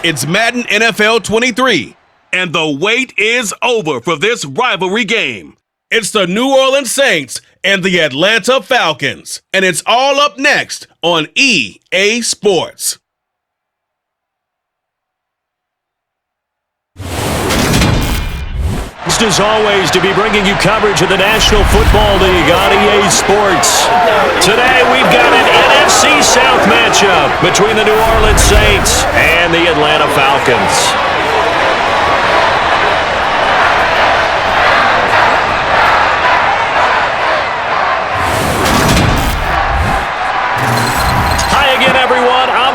It's Madden NFL 23, and the wait is over for this rivalry game. It's the New Orleans Saints and the Atlanta Falcons, and it's all up next on EA Sports. As always, to be bringing you coverage of the National Football League on EA Sports. Today, we've got an NFC South matchup between the New Orleans Saints and the Atlanta Falcons.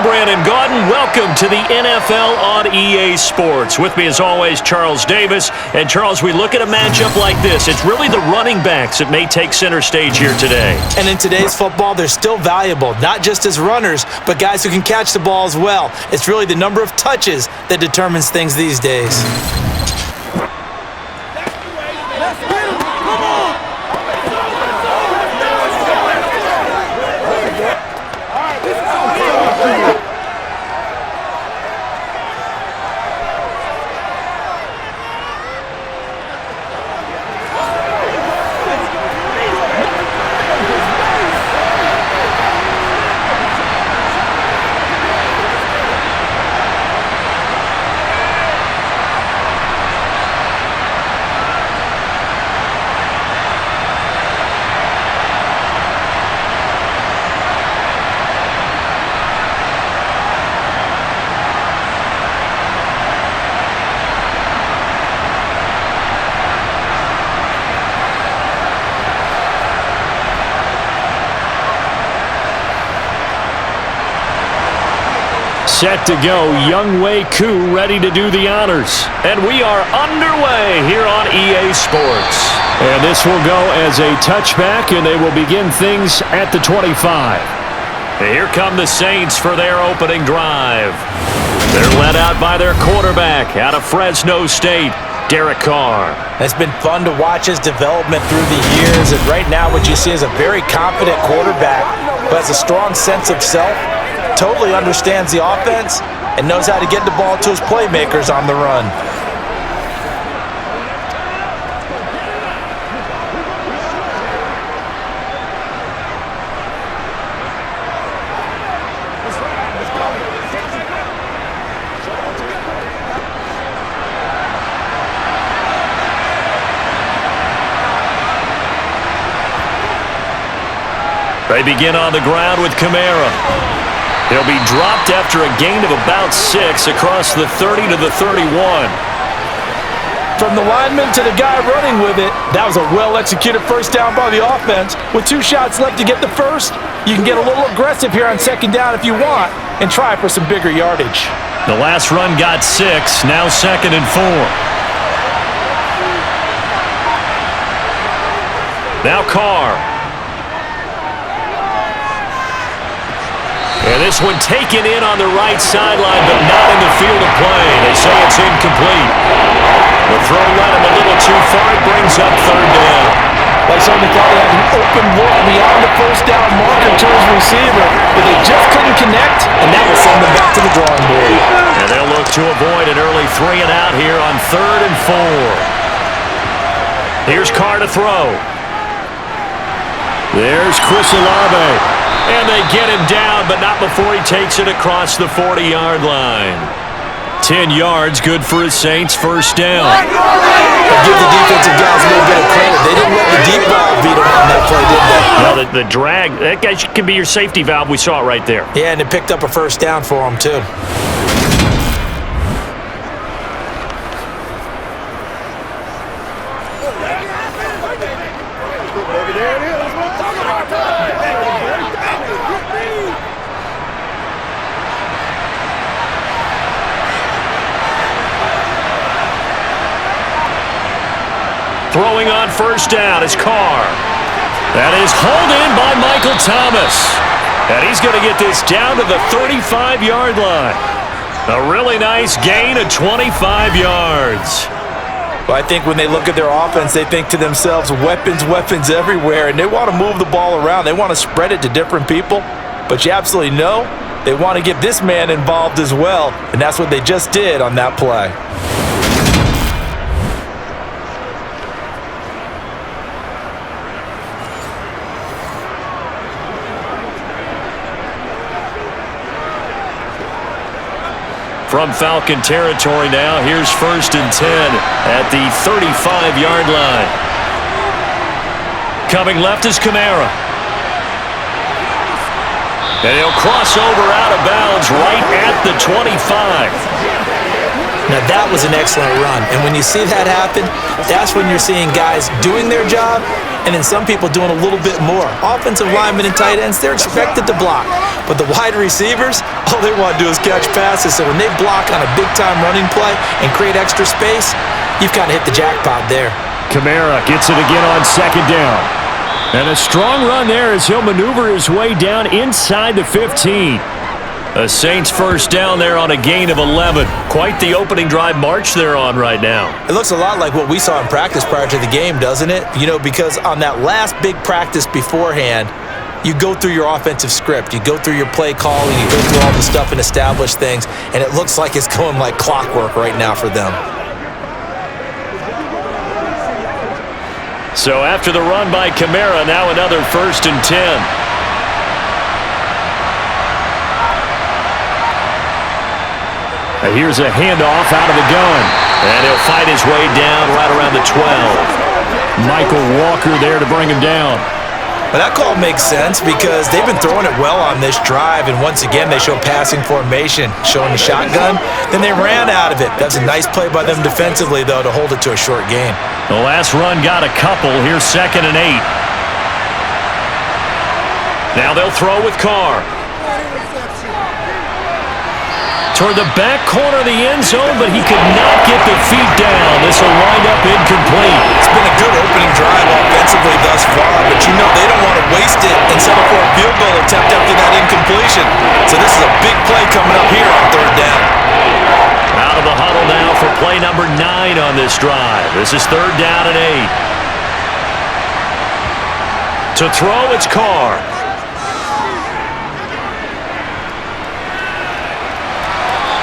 Brandon Gaudin, welcome to the NFL on EA Sports. With me as always, Charles Davis. And Charles, we look at a matchup like this. It's really the running backs that may take center stage here today. And in today's football, they're still valuable, not just as runners, but guys who can catch the ball as well. It's really the number of touches that determines things these days. Set to go, Younghoe Koo ready to do the honors. And we are underway here on EA Sports. And this will go as a touchback, and they will begin things at the 25. And here come the Saints for their opening drive. They're led out by their quarterback out of Fresno State, Derek Carr. It's been fun to watch his development through the years, and right now what you see is a very confident quarterback who has a strong sense of self, totally understands the offense, and knows how to get the ball to his playmakers on the run. They begin on the ground with Kamara. He'll be dropped after a gain of about 6 across the 30 to the 31. From the lineman to the guy running with it, that was a well-executed first down by the offense. With 2 shots left to get the first, you can get a little aggressive here on second down if you want and try for some bigger yardage. The last run got 6, now 2nd and 4. Now Carr. And this one taken in on the right sideline, but not in the field of play. They say it's incomplete. The throw led him a little too far. It brings up 3rd down. They certainly thought he had an open look beyond the first down marker to his receiver, but they just couldn't connect, and that will send them back to the drawing board. And they'll look to avoid an early 3 and out here on 3rd and 4. Here's Carr to throw. There's Chris Olave. And they get him down, but not before he takes it across the 40-yard line. 10 yards, good for his Saints, first down. I'll give the defensive guys a little bit of credit. They didn't let the deep ball beat them on that play, did they? Well, the drag, that guy can be your safety valve. We saw it right there. Yeah, and it picked up a first down for him, too. Throwing on first down is Carr. That is hauled in by Michael Thomas. And he's going to get this down to the 35-yard line. A really nice gain of 25 yards. Well, I think when they look at their offense, they think to themselves, weapons, weapons everywhere, and they want to move the ball around. They want to spread it to different people. But you absolutely know they want to get this man involved as well, and that's what they just did on that play. From Falcon territory now, here's 1st and 10 at the 35-yard line. Coming left is Kamara. And he'll cross over out of bounds right at the 25. Now that was an excellent run, and when you see that happen, that's when you're seeing guys doing their job and then some people doing a little bit more. Offensive linemen and tight ends, they're expected to block, but the wide receivers, all they want to do is catch passes. So when they block on a big-time running play and create extra space, you've kind of hit the jackpot there. Kamara gets it again on 2nd down. And a strong run there as he'll maneuver his way down inside the 15. The Saints 1st down there on a gain of 11. Quite the opening drive march they're on right now. It looks a lot like what we saw in practice prior to the game, doesn't it? You know, because on that last big practice beforehand, you go through your offensive script. You go through your play calling. You go through all the stuff and establish things. And it looks like it's going like clockwork right now for them. So after the run by Kamara, now another 1st and 10. Here's a handoff out of the gun. And he'll fight his way down right around the 12. Michael Walker there to bring him down. But that call makes sense because they've been throwing it well on this drive, and once again they show passing formation, showing the shotgun. Then they ran out of it. That's a nice play by them defensively, though, to hold it to a short gain. The last run got a couple. Here's 2nd and 8. Now they'll throw with Carr. Toward the back corner of the end zone, but he could not get the feet down. This will wind up incomplete. It's been a good opening drive offensively thus far, but you know they don't want to waste it and settle for a field goal attempt after that incompletion. So this is a big play coming up here on 3rd down. Out of the huddle now for play number 9 on this drive. This is 3rd down and 8. To throw, it's Carr.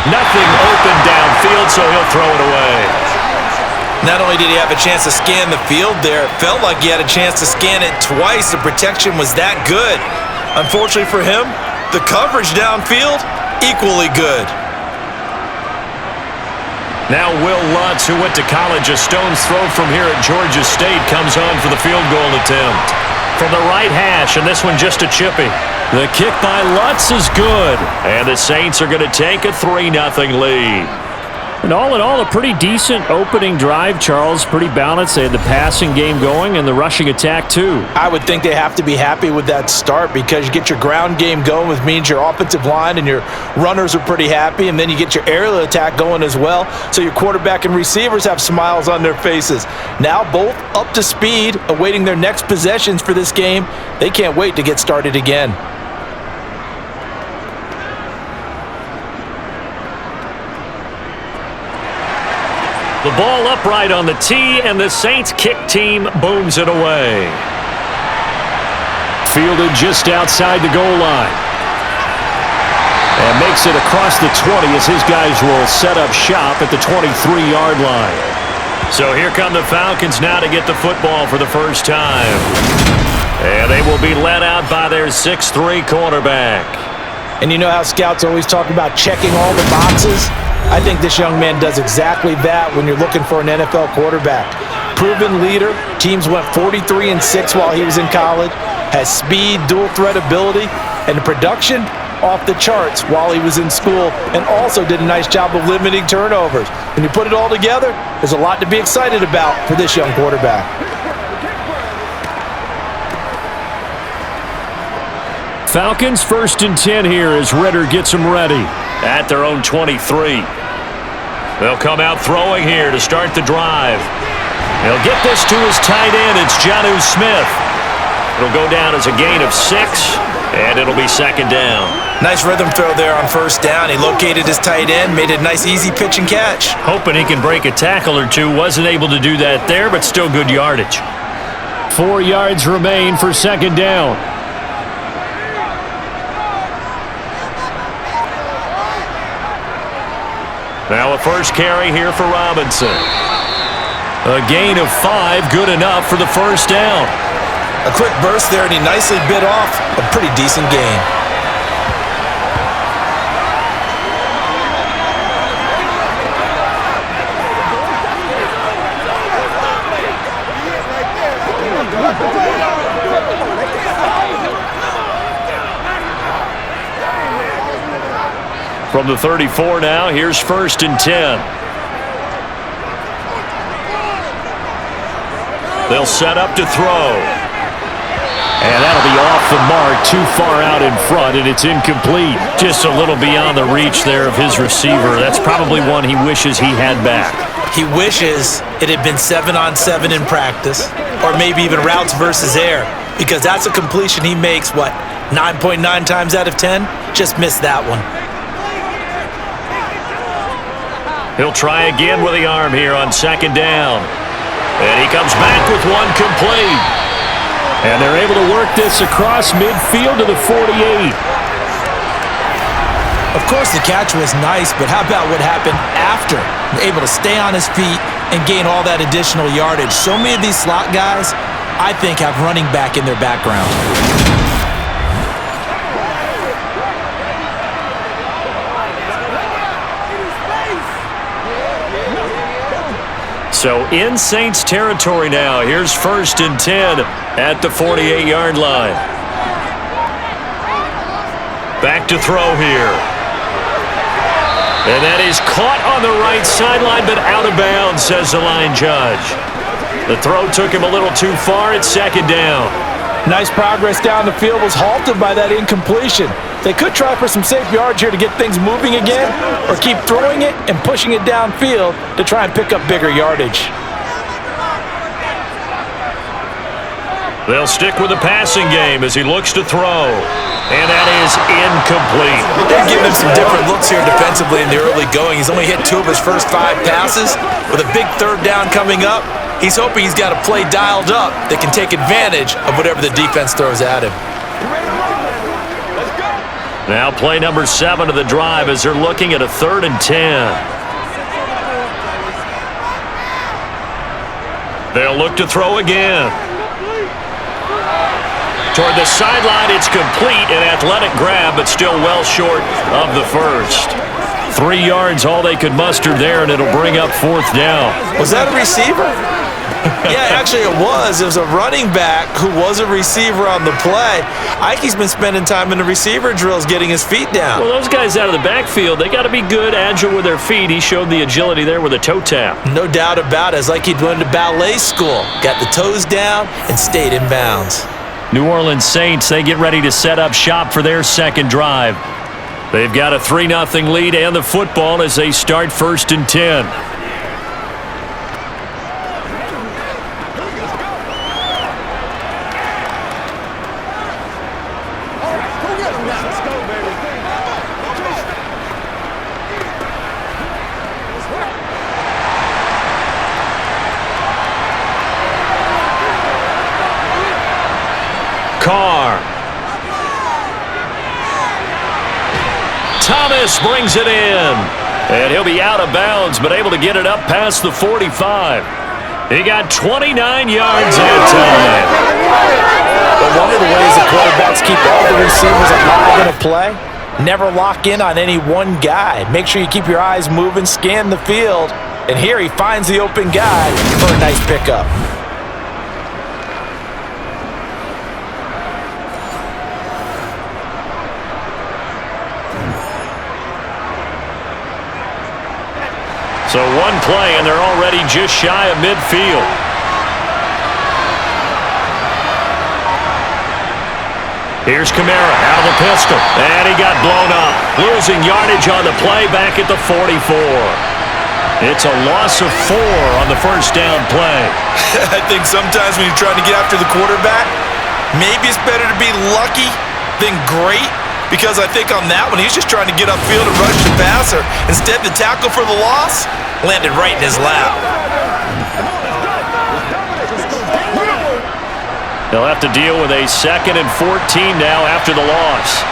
Nothing open downfield, so he'll throw it away. Not only did he have a chance to scan the field there, it felt like he had a chance to scan it twice. The protection was that good. Unfortunately for him, the coverage downfield, equally good. Now Will Lutz, who went to college a stone's throw from here at Georgia State, comes on for the field goal attempt. From the right hash, and this one just a chippy. The kick by Lutz is good, and the Saints are going to take a 3-0 lead. And all in all, a pretty decent opening drive, Charles. Pretty balanced. They had the passing game going and the rushing attack, too. I would think they have to be happy with that start because you get your ground game going, which means your offensive line and your runners are pretty happy, and then you get your aerial attack going as well, so your quarterback and receivers have smiles on their faces. Now both up to speed, awaiting their next possessions for this game. They can't wait to get started again. The ball upright on the tee, and the Saints kick team booms it away. Fielded just outside the goal line. And makes it across the 20 as his guys will set up shop at the 23-yard line. So here come the Falcons now to get the football for the first time. And they will be led out by their 6'3" quarterback. And you know how scouts always talk about checking all the boxes? I think this young man does exactly that when you're looking for an NFL quarterback. Proven leader. Teams went 43-6 while he was in college. Has speed, dual threat ability, and the production off the charts while he was in school, and also did a nice job of limiting turnovers. When you put it all together, there's a lot to be excited about for this young quarterback. Falcons 1st and 10 here as Ritter gets them ready at their own 23. They'll come out throwing here to start the drive. He'll get this to his tight end. It's Jonnu Smith. It'll go down as a gain of 6, and it'll be 2nd down. Nice rhythm throw there on 1st down. He located his tight end, made a nice easy pitch and catch. Hoping he can break a tackle or two. Wasn't able to do that there, but still good yardage. 4 yards remain for 2nd down. Now a first carry here for Robinson. A gain of 5, good enough for the first down. A quick burst there, and he nicely bit off a pretty decent gain. From the 34 now, here's 1st and 10. They'll set up to throw. And that'll be off the mark, too far out in front, and it's incomplete. Just a little beyond the reach there of his receiver. That's probably one he wishes he had back. He wishes it had been 7-on-7 in practice, or maybe even routes versus air, because that's a completion he makes, 9.9 times out of 10? Just missed that one. He'll try again with the arm here on 2nd down. And he comes back with one complete. And they're able to work this across midfield to the 48. Of course, the catch was nice, but how about what happened after? Able to stay on his feet and gain all that additional yardage. So many of these slot guys, I think, have running back in their background. So in Saints territory now. Here's 1st and 10 at the 48-yard line. Back to throw here. And that is caught on the right sideline, but out of bounds, says the line judge. The throw took him a little too far. It's 2nd down. Nice progress down the field, was halted by that incompletion. They could try for some safe yards here to get things moving again, or keep throwing it and pushing it downfield to try and pick up bigger yardage. They'll stick with the passing game as he looks to throw. And that is incomplete. They're giving him some different looks here defensively in the early going. He's only hit 2 of his first 5 passes. With a big 3rd down coming up, he's hoping he's got a play dialed up that can take advantage of whatever the defense throws at him. Now play number 7 of the drive as they're looking at a 3rd and 10. They'll look to throw again. Toward the sideline, it's complete, an athletic grab, but still well short of the first. 3 yards, all they could muster there, and it'll bring up 4th down. Was that a receiver? Yeah, actually it was. It was a running back who was a receiver on the play. Ikey's been spending time in the receiver drills getting his feet down. Well, those guys out of the backfield, they got to be good, agile with their feet. He showed the agility there with a toe tap. No doubt about it. It's like he'd went to ballet school. Got the toes down and stayed in bounds. New Orleans Saints, they get ready to set up shop for their 2nd drive. They've got a 3-0 lead and the football as they start 1st and 10. Carr. Thomas brings it in. And he'll be out of bounds, but able to get it up past the 45. He got 29 yards that time. But one of the ways the quarterbacks keep all the receivers alive in a play, never lock in on any one guy. Make sure you keep your eyes moving, scan the field. And here he finds the open guy for a nice pickup. So one play, and they're already just shy of midfield. Here's Kamara out of the pistol, and he got blown up. Losing yardage on the play back at the 44. It's a loss of 4 on the first down play. I think sometimes when you're trying to get after the quarterback, maybe it's better to be lucky than great. Because I think on that one, he's just trying to get upfield and rush the passer. Instead, the tackle for the loss landed right in his lap. They'll have to deal with a 2nd and 14 now after the loss.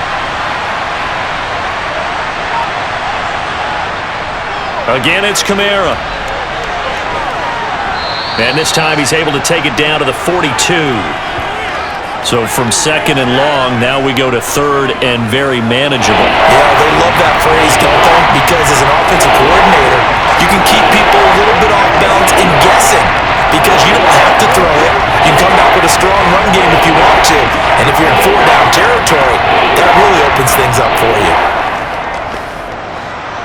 Again, it's Kamara. And this time he's able to take it down to the 42. So from second and long, now we go to third and very manageable. Yeah, they love that phrase, don't they? Because as an offensive coordinator, you can keep people a little bit off balance and guessing because you don't have to throw it. You can come back with a strong run game if you want to. And if you're in four-down territory, that really opens things up for you.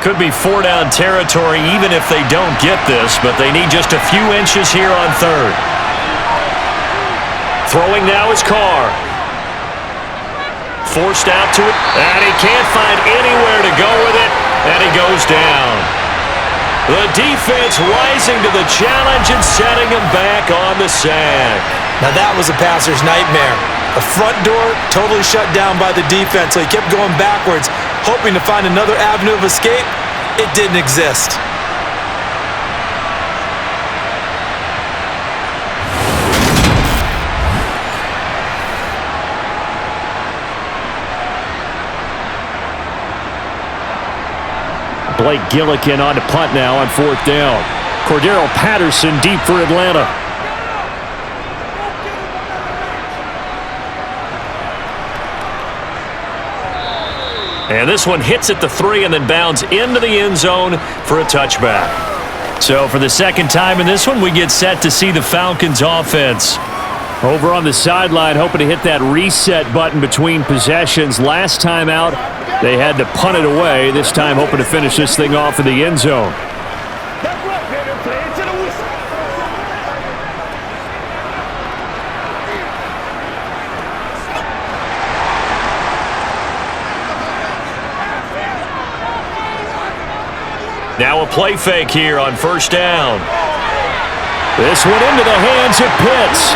Could be four-down territory even if they don't get this, but they need just a few inches here on third. Throwing now is Carr. Forced out to it, and he can't find anywhere to go with it, and he goes down. The defense rising to the challenge and setting him back on the sack. Now that was a passer's nightmare. The front door totally shut down by the defense, so he kept going backwards, hoping to find another avenue of escape. It didn't exist. Blake Gillikin on to punt now on fourth down. Cordero Patterson deep for Atlanta. And this one hits at the 3 and then bounds into the end zone for a touchback. So for the second time in this one, we get set to see the Falcons offense. Over on the sideline, hoping to hit that reset button between possessions. Last time out, they had to punt it away. This time, hoping to finish this thing off in the end zone. Now a play fake here on first down. This one into the hands of Pitts.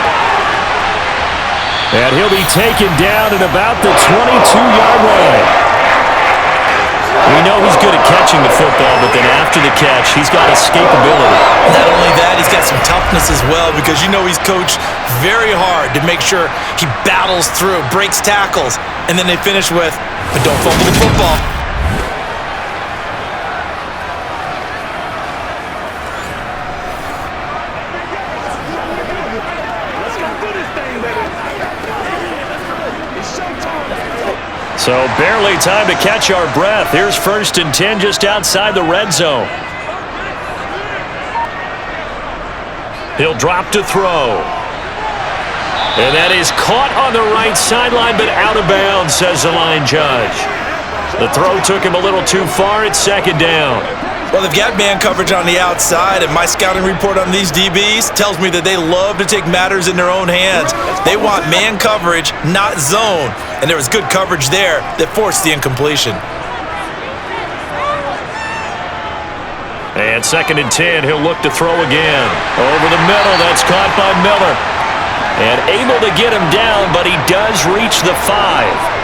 And he'll be taken down at about the 22-yard line. We know he's good at catching the football, but then after the catch, he's got escapability. Not only that, he's got some toughness as well because you know he's coached very hard to make sure he battles through, breaks tackles, and then they finish with, but don't fumble the football. So barely time to catch our breath. Here's 1st and 10 just outside the red zone. He'll drop to throw. And that is caught on the right sideline, but out of bounds, says the line judge. The throw took him a little too far. It's second down. Well, they've got man coverage on the outside, and my scouting report on these DBs tells me that they love to take matters in their own hands. They want man coverage, not zone. And there was good coverage there that forced the incompletion. And 2nd and 10, he'll look to throw again. Over the middle, that's caught by Miller. And able to get him down, but he does reach the 5.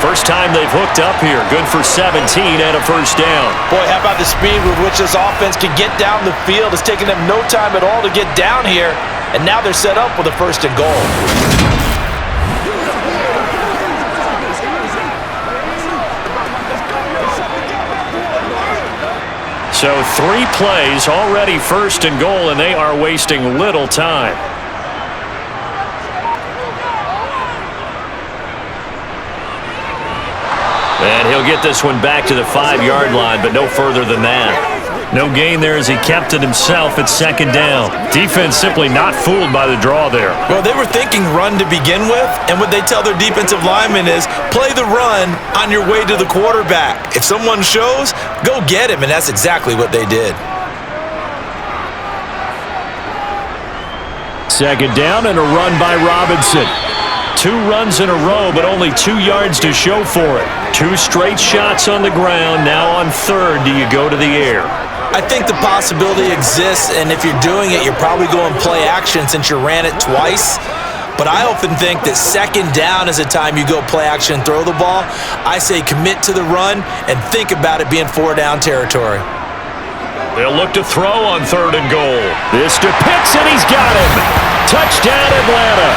First time they've hooked up here. Good for 17 and a first down. Boy, how about the speed with which this offense can get down the field? It's taken them no time at all to get down here. And now they're set up with a 1st and goal. So 3 plays, already 1st and goal, and they are wasting little time. And he'll get this one back to the 5-yard line, but no further than that. No gain there as he kept it himself at 2nd down. Defense simply not fooled by the draw there. Well, they were thinking run to begin with, and what they tell their defensive linemen is play the run on your way to the quarterback. If someone shows, go get him, and that's exactly what they did. 2nd down and a run by Robinson. 2 runs in a row, but only 2 yards to show for it. 2 straight shots on the ground. Now on 3rd, do you go to the air? I think the possibility exists, and if you're doing it, you're probably going play action since you ran it twice. But I often think that 2nd down is a time you go play action and throw the ball. I say commit to the run and think about it being 4-down territory. They'll look to throw on 3rd and goal. This to Pitts, and he's got him. Touchdown, Atlanta.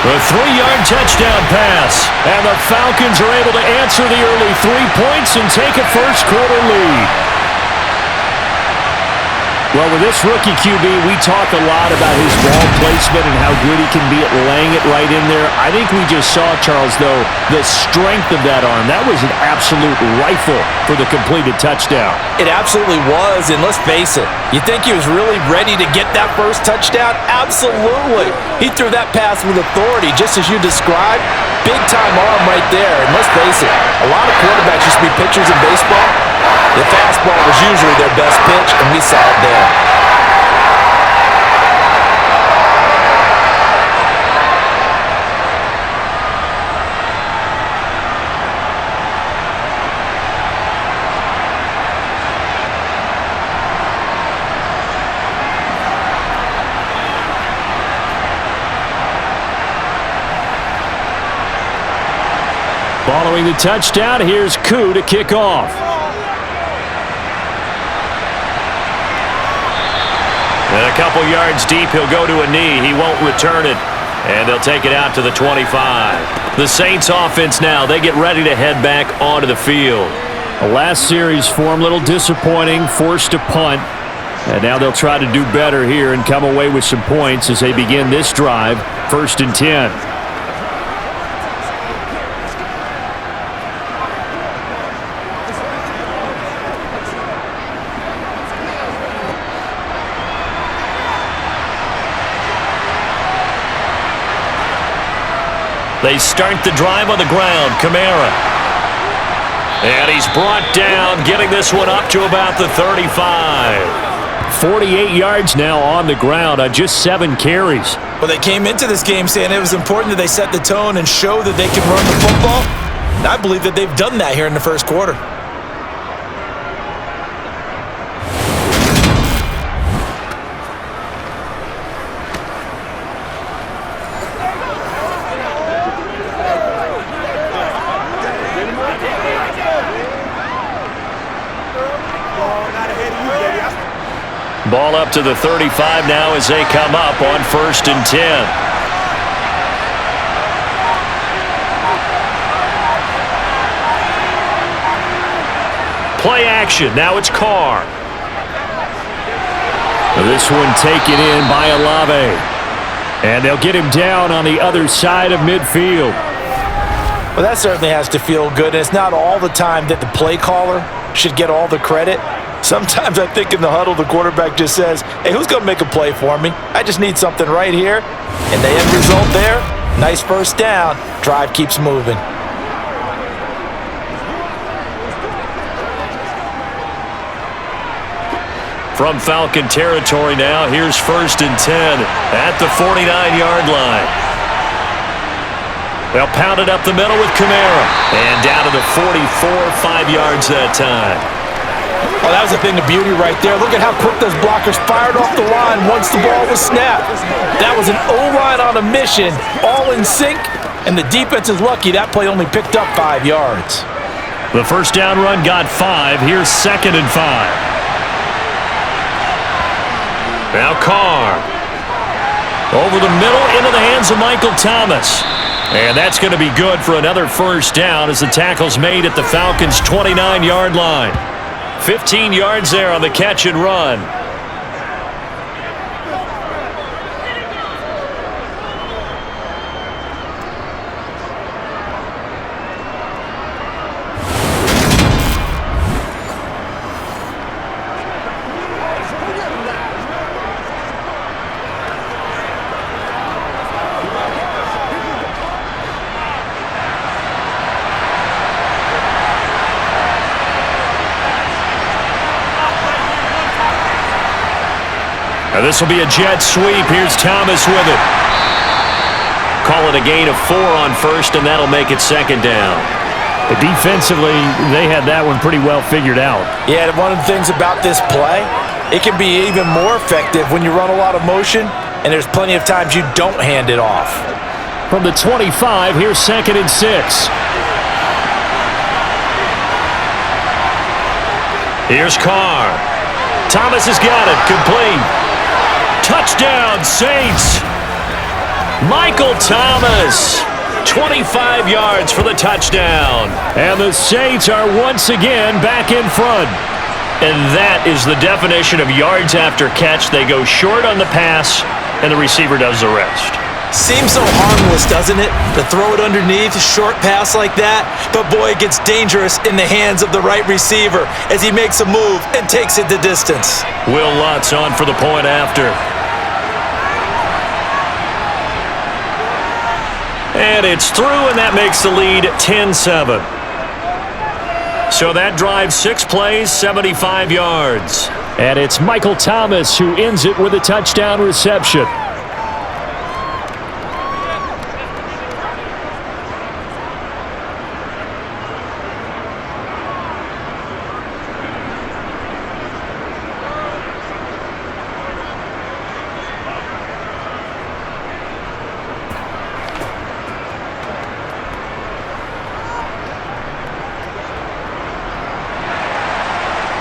A 3-yard touchdown pass. And the Falcons are able to answer the early 3 points and take a first-quarter lead. Well, with this rookie QB, we talk a lot about his ball placement and how good he can be at laying it right in there. I think we just saw, Charles, though, the strength of that arm. That was an absolute rifle for the completed touchdown. It absolutely was, and let's face it, you think he was really ready to get that first touchdown? Absolutely. He threw that pass with authority, just as you described. Big-time arm right there, and let's face it, a lot of quarterbacks used to be pitchers in baseball. The fastball was usually their best pitch, and we saw it there. Following the touchdown, here's Koo to kick off. And a couple yards deep, he'll go to a knee. He won't return it. And they'll take it out to the 25. The Saints offense now, they get ready to head back onto the field. The last series for him, a little disappointing, forced to punt. And now they'll try to do better here and come away with some points as they begin this drive, 1st and 10. They start the drive on the ground. Kamara. And he's brought down, getting this one up to about the 35. 48 yards now on the ground on just 7 carries. Well, they came into this game saying it was important that they set the tone and show that they can run the football. And I believe that they've done that here in the first quarter. Ball up to the 35 now as they come up on 1st and 10. Play action. Now it's Carr. This one taken in by Olave. And they'll get him down on the other side of midfield. Well, that certainly has to feel good. And it's not all the time that the play caller should get all the credit. Sometimes I think in the huddle, the quarterback just says, hey, who's going to make a play for me? I just need something right here. And the end result there, nice first down. Drive keeps moving. From Falcon territory now, here's 1st and 10 at the 49-yard line. They'll pound it up the middle with Kamara. And down to the 44, 5 yards that time. Oh, that was a thing of beauty right there. Look at how quick those blockers fired off the line once the ball was snapped. That was an O-line on a mission, all in sync, and the defense is lucky that play only picked up 5 yards. The first down run got 5. Here's 2nd and 5. Now Carr. Over the middle into the hands of Michael Thomas. And that's going to be good for another first down as the tackle's made at the Falcons' 29-yard line. 15 yards there on the catch and run. Now this will be a jet sweep. Here's Thomas with it. Call it a gain of 4 on 1st, and that'll make it 2nd down. Defensively, they had that one pretty well figured out. Yeah, one of the things about this play, it can be even more effective when you run a lot of motion, and there's plenty of times you don't hand it off. From the 25, here's 2nd and 6. Here's Carr. Thomas has got it. Complete. Touchdown, Saints. Michael Thomas, 25 yards for the touchdown. And the Saints are once again back in front. And that is the definition of yards after catch. They go short on the pass, and the receiver does the rest. Seems so harmless, doesn't it? To throw it underneath, a short pass like that. But boy, it gets dangerous in the hands of the right receiver as he makes a move and takes it the distance. Will Lutz on for the point after. And it's through, and that makes the lead 10-7. So that drives 6 plays, 75 yards. And it's Michael Thomas who ends it with a touchdown reception.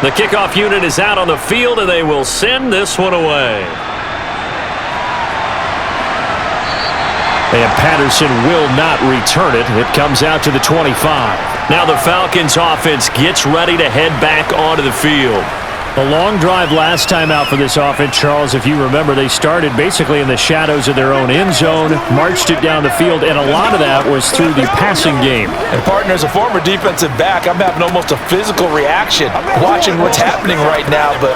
The kickoff unit is out on the field, and they will send this one away. And Patterson will not return it. It comes out to the 25. Now the Falcons offense gets ready to head back onto the field. A long drive last time out for this offense, Charles. If you remember, they started basically in the shadows of their own end zone, marched it down the field, and a lot of that was through the passing game. And partner, as a former defensive back, I'm having almost a physical reaction watching what's happening right now. But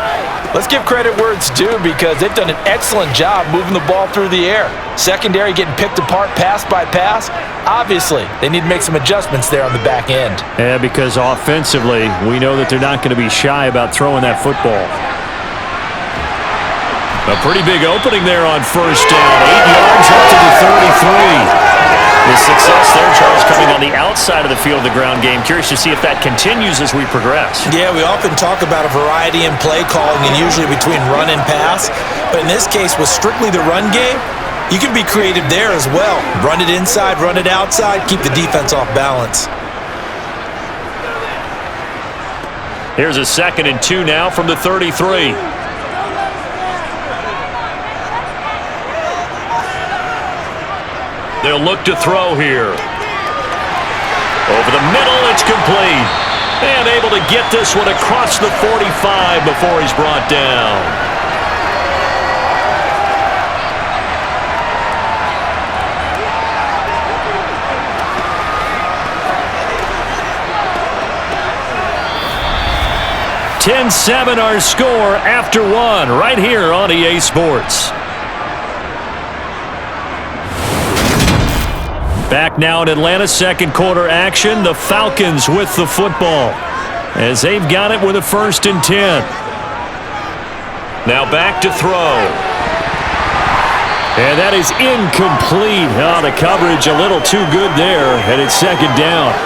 let's give credit where it's due, because they've done an excellent job moving the ball through the air. Secondary getting picked apart pass by pass. Obviously, they need to make some adjustments there on the back end. Yeah, because offensively, we know that they're not going to be shy about throwing that football. A pretty big opening there on first down. 8 yards up to the 33. The success there, Charles, coming on the outside of the field of the ground game. Curious to see if that continues as we progress. Yeah, we often talk about a variety in play calling and usually between run and pass. But in this case, with strictly the run game, you can be creative there as well. Run it inside, run it outside, keep the defense off balance. Here's a 2nd and 2 now from the 33. They'll look to throw here. Over the middle, it's complete. And able to get this one across the 45 before he's brought down. $10-7 our score after 1 right here on EA Sports. Back now in Atlanta, second quarter action. The Falcons with the football as they've got it with a 1st and 10. Now back to throw. And that is incomplete. Oh, the coverage a little too good there, and it's 2nd down.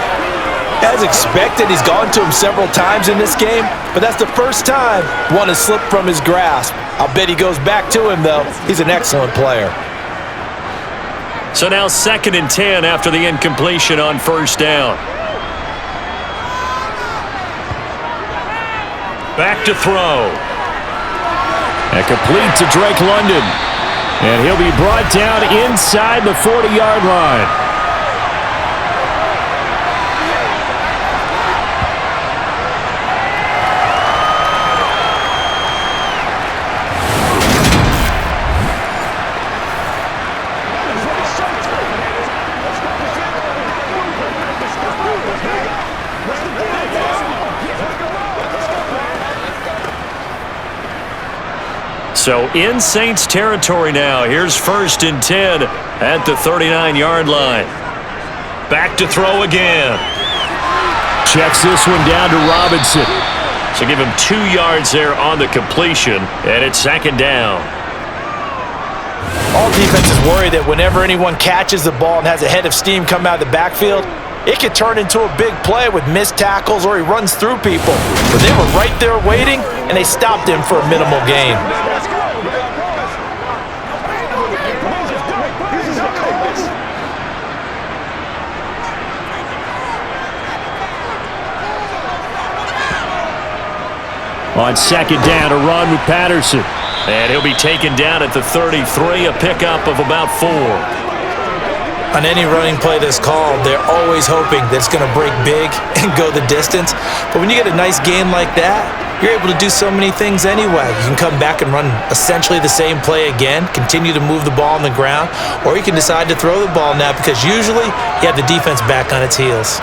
As expected, he's gone to him several times in this game, but that's the first time one has slipped from his grasp. I'll bet he goes back to him, though. He's an excellent player. So now 2nd and 10 after the incompletion on 1st down. Back to throw. And complete to Drake London. And he'll be brought down inside the 40-yard line. So in Saints territory now. Here's 1st and 10 at the 39-yard line. Back to throw again. Checks this one down to Robinson. So give him 2 yards there on the completion, and it's 2nd down. All defenses worry that whenever anyone catches the ball and has a head of steam come out of the backfield, it could turn into a big play with missed tackles or he runs through people. But they were right there waiting, and they stopped him for a minimal gain. On 2nd down, a run with Patterson. And he'll be taken down at the 33, a pickup of about 4. On any running play that's called, they're always hoping that it's going to break big and go the distance. But when you get a nice gain like that, you're able to do so many things anyway. You can come back and run essentially the same play again, continue to move the ball on the ground, or you can decide to throw the ball now because usually you have the defense back on its heels.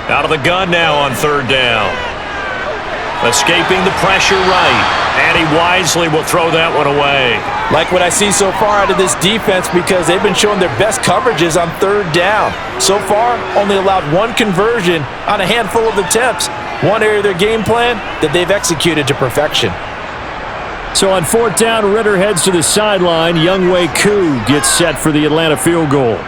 Out of the gun now on third down. Escaping the pressure right, and he wisely will throw that one away. Like what I see so far out of this defense because they've been showing their best coverages on third down. So far, only allowed one conversion on a handful of attempts. One area of their game plan that they've executed to perfection. So on fourth down, Ritter heads to the sideline. Younghoe Koo gets set for the Atlanta field goal.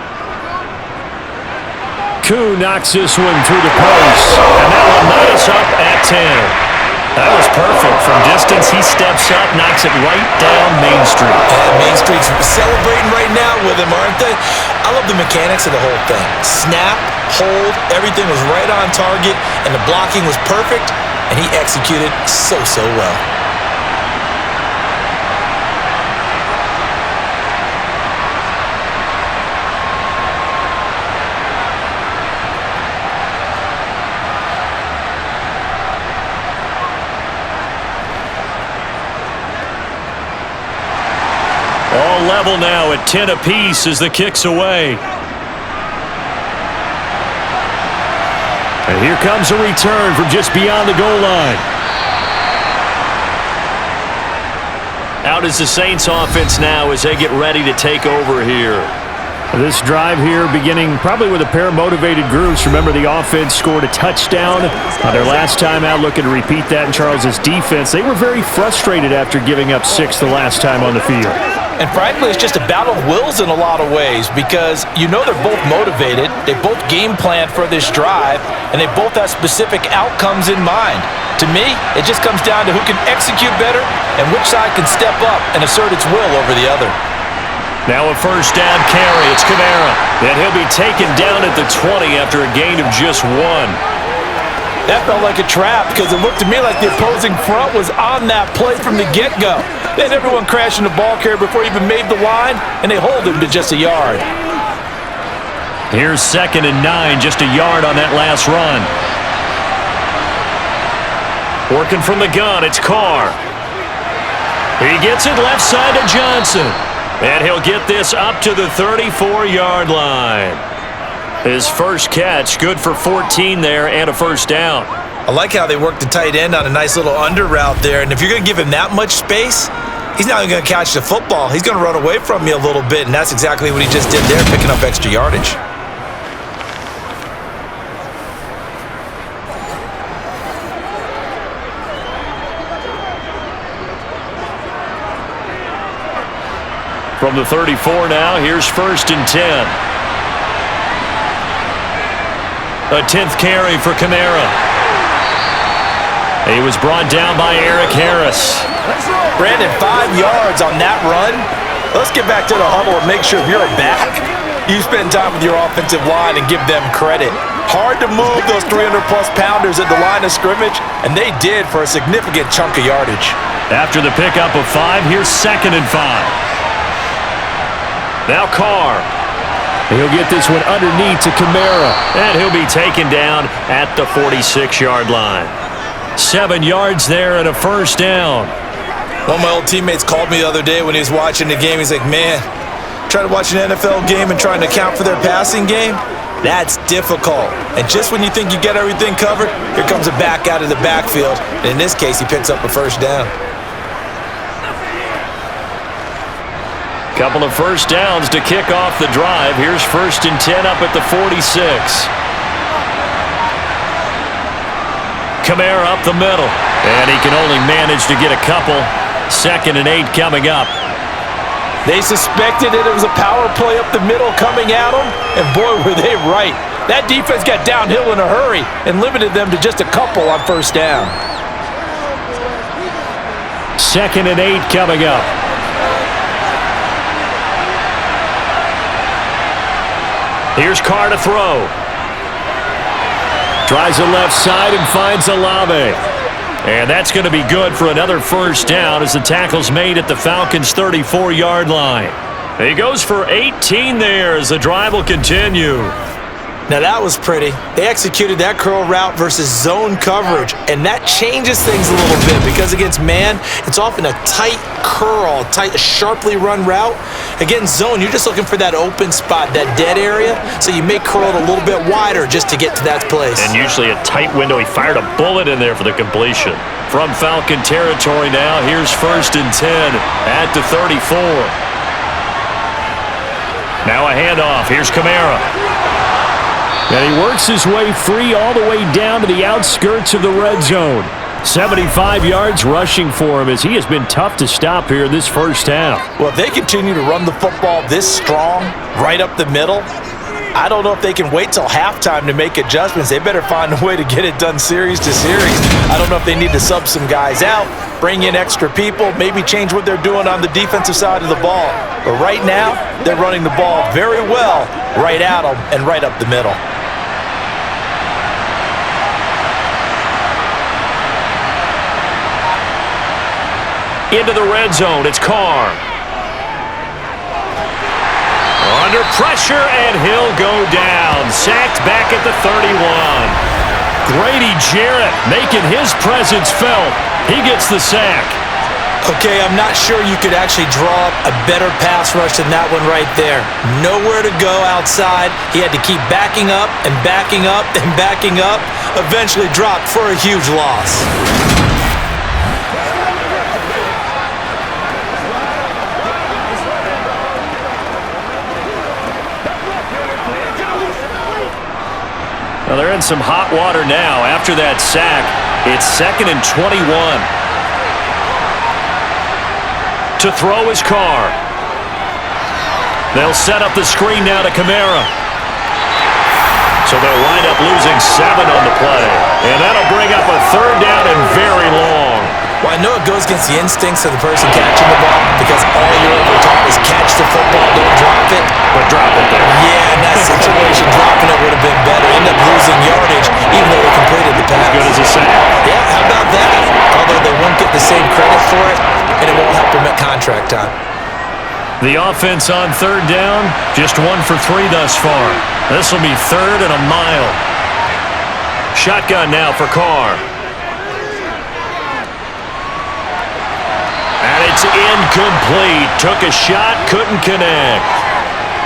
Koo knocks this one through the post, and that will knot us up at 10. That was perfect. From distance, he steps up, knocks it right down Main Street. Yeah, Main Street's celebrating right now with him, aren't they? I love the mechanics of the whole thing. Snap, hold, everything was right on target, and the blocking was perfect, and he executed so well. All level now at 10 apiece as the kick's away. And here comes a return from just beyond the goal line. Out is the Saints offense now as they get ready to take over here. This drive here beginning probably with a pair of motivated groups. Remember, the offense scored a touchdown on their last time out, looking to repeat that in Charles's defense. They were very frustrated after giving up 6 the last time on the field. And frankly, it's just a battle of wills in a lot of ways because you know they're both motivated, they both game plan for this drive, and they both have specific outcomes in mind. To me, it just comes down to who can execute better and which side can step up and assert its will over the other. Now a first down carry. It's Kamara. And he'll be taken down at the 20 after a gain of just 1. That felt like a trap because it looked to me like the opposing front was on that play from the get-go. They had everyone crashing the ball carrier before he even made the line, and they hold him to just a yard. Here's 2nd and 9, just a yard on that last run. Working from the gun, it's Carr. He gets it left side to Johnson. And he'll get this up to the 34-yard line. His first catch, good for 14 there and a first down. I like how they worked the tight end on a nice little under route there. And if you're going to give him that much space, he's not even going to catch the football. He's going to run away from you a little bit, and that's exactly what he just did there, picking up extra yardage. From the 34 now, here's 1st and 10. A 10th carry for Kamara. He was brought down by Eric Harris. Brandon, 5 yards on that run. Let's get back to the huddle and make sure if you're a back, you spend time with your offensive line and give them credit. Hard to move those 300-plus pounders at the line of scrimmage, and they did for a significant chunk of yardage. After the pickup of 5, here's 2nd and 5. Now Carr. He'll get this one underneath to Kamara. And he'll be taken down at the 46-yard line. 7 yards there and a first down. One of my old teammates called me the other day when he was watching the game. He's like, man, trying to watch an NFL game and trying to account for their passing game, that's difficult. And just when you think you get everything covered, here comes a back out of the backfield. And in this case, he picks up a first down. Couple of first downs to kick off the drive. Here's 1st and 10 up at the 46. Kamara up the middle. And he can only manage to get a couple. 2nd and 8 coming up. They suspected it was a power play up the middle coming at them. And boy, were they right. That defense got downhill in a hurry and limited them to just a couple on first down. 2nd and 8 coming up. Here's Carr to throw. Tries the left side and finds Olave. And that's going to be good for another first down as the tackle's made at the Falcons' 34-yard line. He goes for 18 there as the drive will continue. Now that was pretty. They executed that curl route versus zone coverage, and that changes things a little bit because against man, it's often a tight curl, sharply run route. Against zone, you're just looking for that open spot, that dead area, so you may curl it a little bit wider just to get to that place. And usually a tight window. He fired a bullet in there for the completion. From Falcon territory now, here's 1st and 10 at the 34. Now a handoff. Here's Kamara. And he works his way free all the way down to the outskirts of the red zone. 75 yards rushing for him as he has been tough to stop here this first half. Well, if they continue to run the football this strong, right up the middle, I don't know if they can wait till halftime to make adjustments. They better find a way to get it done series to series. I don't know if they need to sub some guys out, bring in extra people, maybe change what they're doing on the defensive side of the ball. But right now, they're running the ball very well right at them and right up the middle. Into the red zone, it's Carr. Under pressure, and he'll go down. Sacked back at the 31. Grady Jarrett making his presence felt. He gets the sack. Okay, I'm not sure you could actually draw up a better pass rush than that one right there. Nowhere to go outside. He had to keep backing up and backing up and backing up. Eventually dropped for a huge loss. Well, they're in some hot water now. After that sack, it's 2nd and 21. To throw his Carr. They'll set up the screen now to Kamara. So they'll wind up losing 7 on the play. And that'll bring up a 3rd down and very long. Well, I know it goes against the instincts of the person catching the ball because all you're ever taught is catch the football, don't drop it. But drop it there. Yeah, in that situation, dropping it would have been better. End up losing yardage even though they completed the pass. As good as a sack. Yeah, how about that? Although they won't get the same credit for it, and it won't help them at contract time. The offense on 3rd down, just 1 for 3 thus far. This will be 3rd and a mile. Shotgun now for Carr. And it's incomplete. Took a shot, couldn't connect.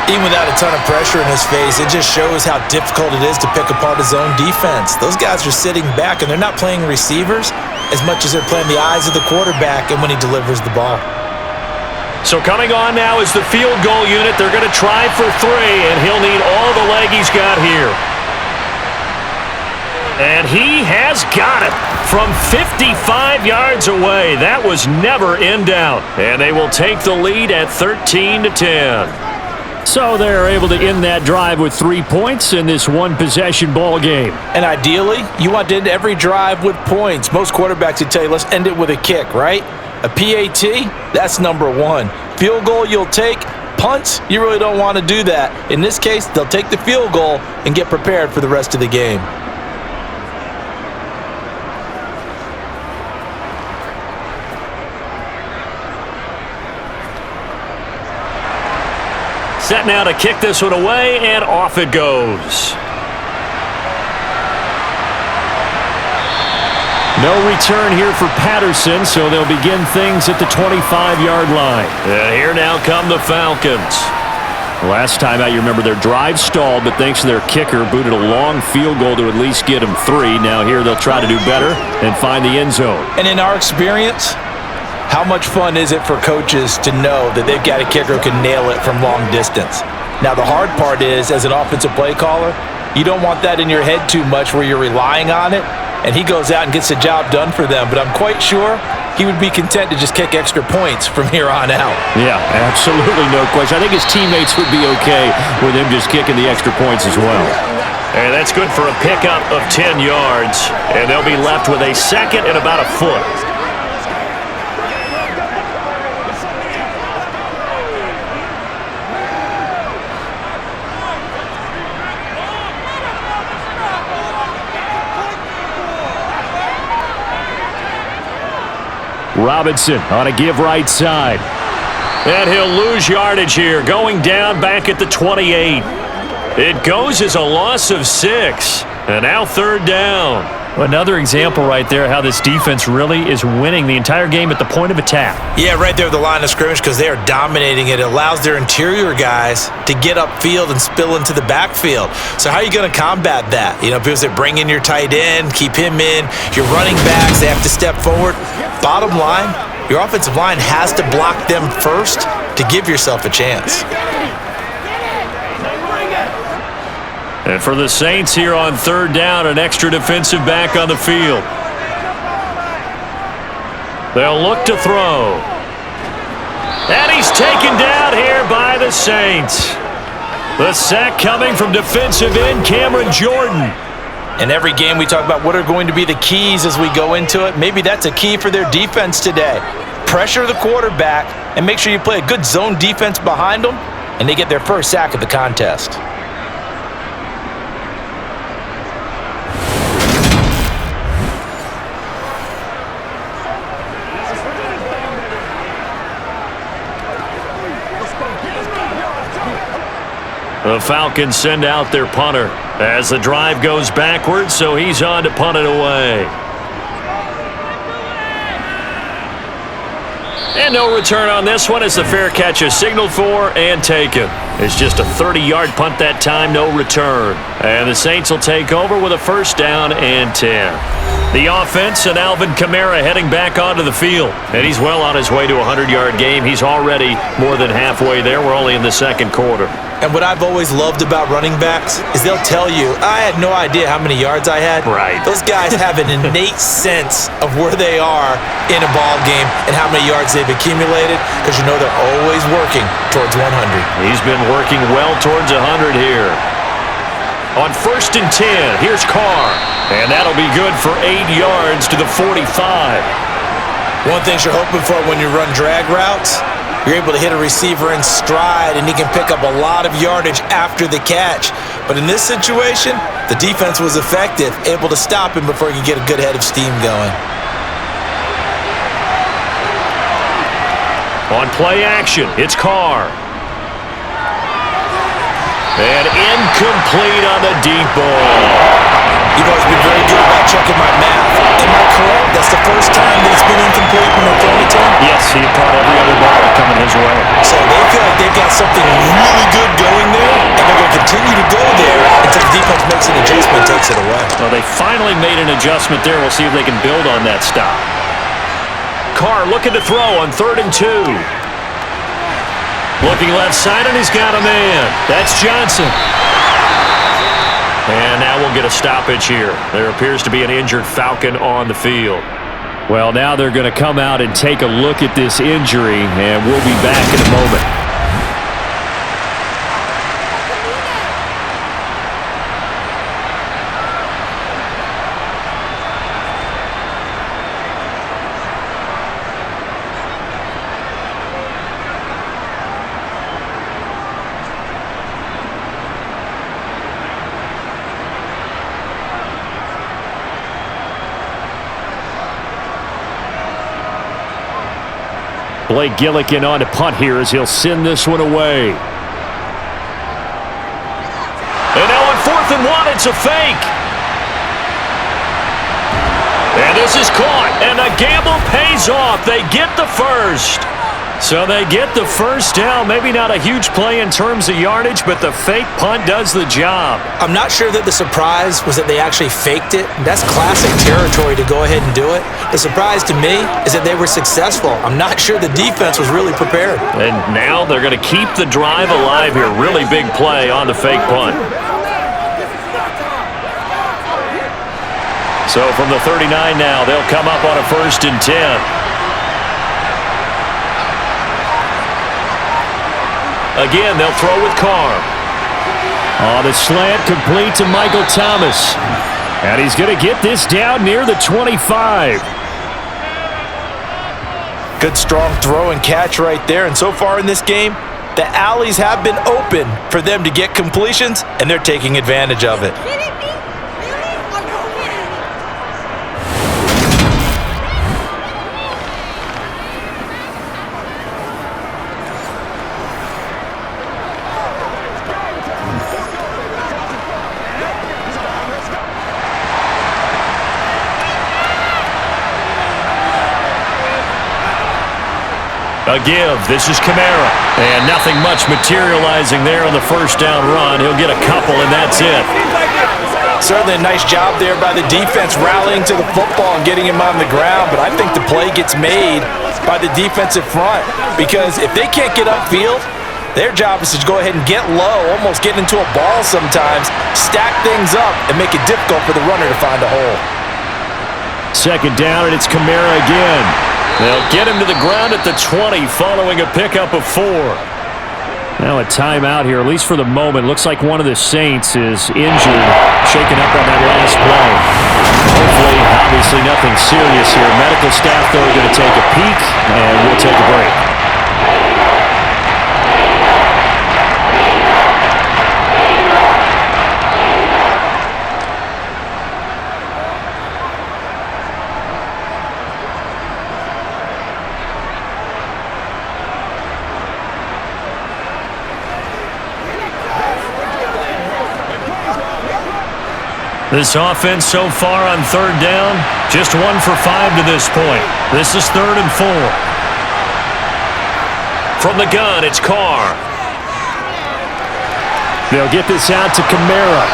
Even without a ton of pressure in his face, it just shows how difficult it is to pick apart his own defense. Those guys are sitting back, and they're not playing receivers as much as they're playing the eyes of the quarterback and when he delivers the ball. So coming on now is the field goal unit. They're going to try for 3, and he'll need all the leg he's got here. And he has got it from 55 yards away. That was never in doubt. And they will take the lead at 13-10. So they're able to end that drive with 3 points in this one-possession ball game. And ideally, you want to end every drive with points. Most quarterbacks would tell you, let's end it with a kick, right? A PAT, that's number 1. Field goal you'll take. Punts, you really don't want to do that. In this case, they'll take the field goal and get prepared for the rest of the game. Set now to kick this one away, and off it goes. No return here for Patterson, so they'll begin things at the 25-yard line. And here now come the Falcons. Last time out, you remember their drive stalled, but thanks to their kicker, booted a long field goal to at least get them 3. Now here they'll try to do better and find the end zone. And in our experience, how much fun is it for coaches to know that they've got a kicker who can nail it from long distance? Now, the hard part is, as an offensive play caller, you don't want that in your head too much where you're relying on it, and he goes out and gets the job done for them. But I'm quite sure he would be content to just kick extra points from here on out. Yeah, absolutely no question. I think his teammates would be okay with him just kicking the extra points as well. And that's good for a pickup of 10 yards. And they'll be left with a 2nd and about a foot. Robinson on a give right side. And he'll lose yardage here, going down back at the 28. It goes as a loss of 6. And now 3rd down. Another example right there how this defense really is winning the entire game at the point of attack. Yeah, right there at the line of scrimmage because they are dominating it. It allows their interior guys to get upfield and spill into the backfield. So how are you going to combat that? You know, people say bring in your tight end, keep him in. Your running backs, they have to step forward. Bottom line, your offensive line has to block them first to give yourself a chance. And for the Saints here on 3rd down, an extra defensive back on the field. They'll look to throw. And he's taken down here by the Saints. The sack coming from defensive end Cameron Jordan. In every game we talk about what are going to be the keys as we go into it. Maybe that's a key for their defense today. Pressure the quarterback and make sure you play a good zone defense behind them, and they get their first sack of the contest. The Falcons send out their punter as the drive goes backwards, so he's on to punt it away. And no return on this one as the fair catch is signaled for and taken. It's just a 30-yard punt that time, no return. And the Saints will take over with a 1st down and 10. The offense and Alvin Kamara heading back onto the field. And he's well on his way to a 100-yard game. He's already more than halfway there. We're only in the 2nd quarter. And what I've always loved about running backs is they'll tell you, I had no idea how many yards I had. Right. Those guys have an innate sense of where they are in a ball game and how many yards they've accumulated because you know they're always working towards 100. He's been working well towards 100 here. On 1st and 10, here's Carr. And that'll be good for 8 yards to the 45. One thing you're hoping for when you run drag routes, you're able to hit a receiver in stride, and he can pick up a lot of yardage after the catch. But in this situation, the defense was effective, able to stop him before he could get a good head of steam going. On play action, it's Carr. And incomplete on the deep ball. You've always been very good about checking my math. Am I correct? That's the first time that it's been incomplete when they're throwing it to him? Yes, he caught every other ball coming his way. So they feel like they've got something really good going there, and they're going to continue to go there until the defense makes an adjustment and takes it away. Well, they finally made an adjustment there. We'll see if they can build on that stop. Carr looking to throw on 3rd and 2. Looking left side, and he's got a man. That's Johnson. And now we'll get a stoppage here. There appears to be an injured Falcon on the field. Well, now they're going to come out and take a look at this injury, and we'll be back in a moment. Blake Gillikin on to punt here as he'll send this one away. And now on 4th and 1, it's a fake. And this is caught, and the gamble pays off. They get the first. So they get the first down. Maybe not a huge play in terms of yardage, but the fake punt does the job. I'm not sure that the surprise was that they actually faked it. That's classic territory to go ahead and do it. The surprise to me is that they were successful. I'm not sure the defense was really prepared. And now they're going to keep the drive alive here. Really big play on the fake punt. So from the 39 now, they'll come up on a 1st and 10. Again, they'll throw with Carr. Oh, the slant complete to Michael Thomas. And he's going to get this down near the 25. Good strong throw and catch right there. And so far in this game, the alleys have been open for them to get completions, and they're taking advantage of it. A give. This is Kamara. And nothing much materializing there on the first down run. He'll get a couple, and that's it. Certainly a nice job there by the defense rallying to the football and getting him on the ground, but I think the play gets made by the defensive front because if they can't get upfield, their job is to go ahead and get low, almost get into a ball sometimes, stack things up, and make it difficult for the runner to find a hole. Second down, and it's Kamara again. They'll get him to the ground at the 20 following a pickup of 4. Now a timeout here, at least for the moment. Looks like one of the Saints is injured, shaken up on that last play. Hopefully, obviously nothing serious here. Medical staff, though, are going to take a peek, and we'll take a break. This offense so far on third down, just 1 for 5 to this point. This is 3rd and 4. From the gun, it's Carr. They'll get this out to Kamara.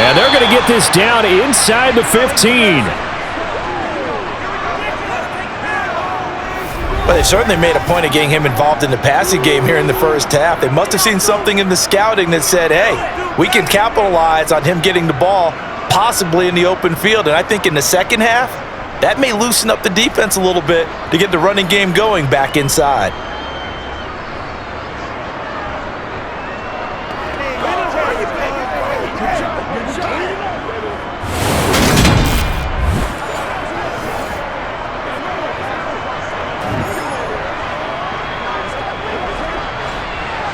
And they're going to get this down inside the 15. Well, they've certainly made a point of getting him involved in the passing game here in the first half. They must have seen something in the scouting that said, hey, we can capitalize on him getting the ball possibly in the open field. And I think in the second half, that may loosen up the defense a little bit to get the running game going back inside.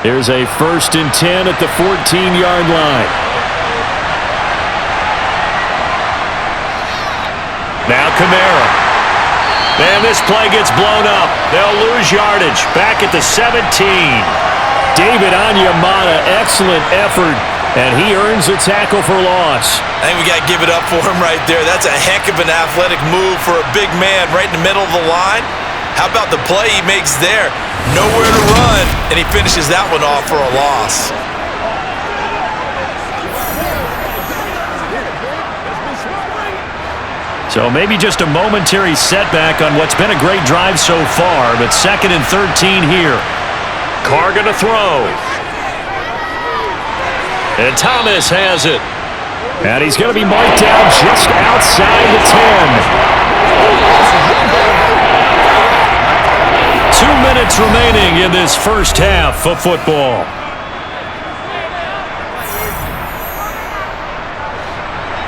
Here's a 1st and 10 at the 14-yard line. Now Kamara. And this play gets blown up. They'll lose yardage. Back at the 17. David Onyemata, excellent effort, and he earns a tackle for loss. I think we got to give it up for him right there. That's a heck of an athletic move for a big man right in the middle of the line. How about the play he makes there? Nowhere to run, and he finishes that one off for a loss. So maybe just a momentary setback on what's been a great drive so far, but 2nd and 13 here. Carr gonna throw. And Thomas has it. And he's going to be marked down just outside the 10. 2 minutes remaining in this first half of football.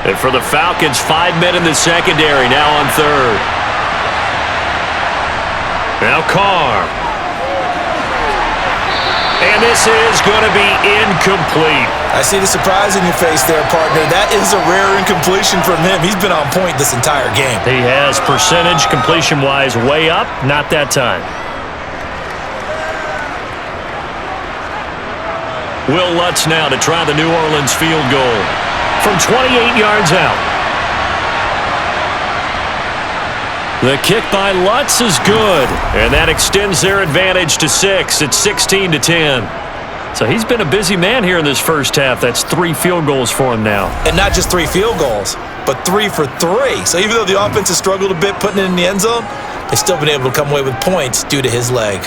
And for the Falcons, 5 men in the secondary, now on 3rd. Now Carr. And this is going to be incomplete. I see the surprise in your face there, partner. That is a rare incompletion from him. He's been on point this entire game. He has percentage completion-wise way up, not that time. Will Lutz now to try the New Orleans field goal from 28 yards out. The kick by Lutz is good, and that extends their advantage to 6. It's 16-10. So he's been a busy man here in this first half. That's 3 field goals for him now. And not just 3 field goals, but 3 for 3. So even though the offense has struggled a bit putting it in the end zone, they've still been able to come away with points due to his leg.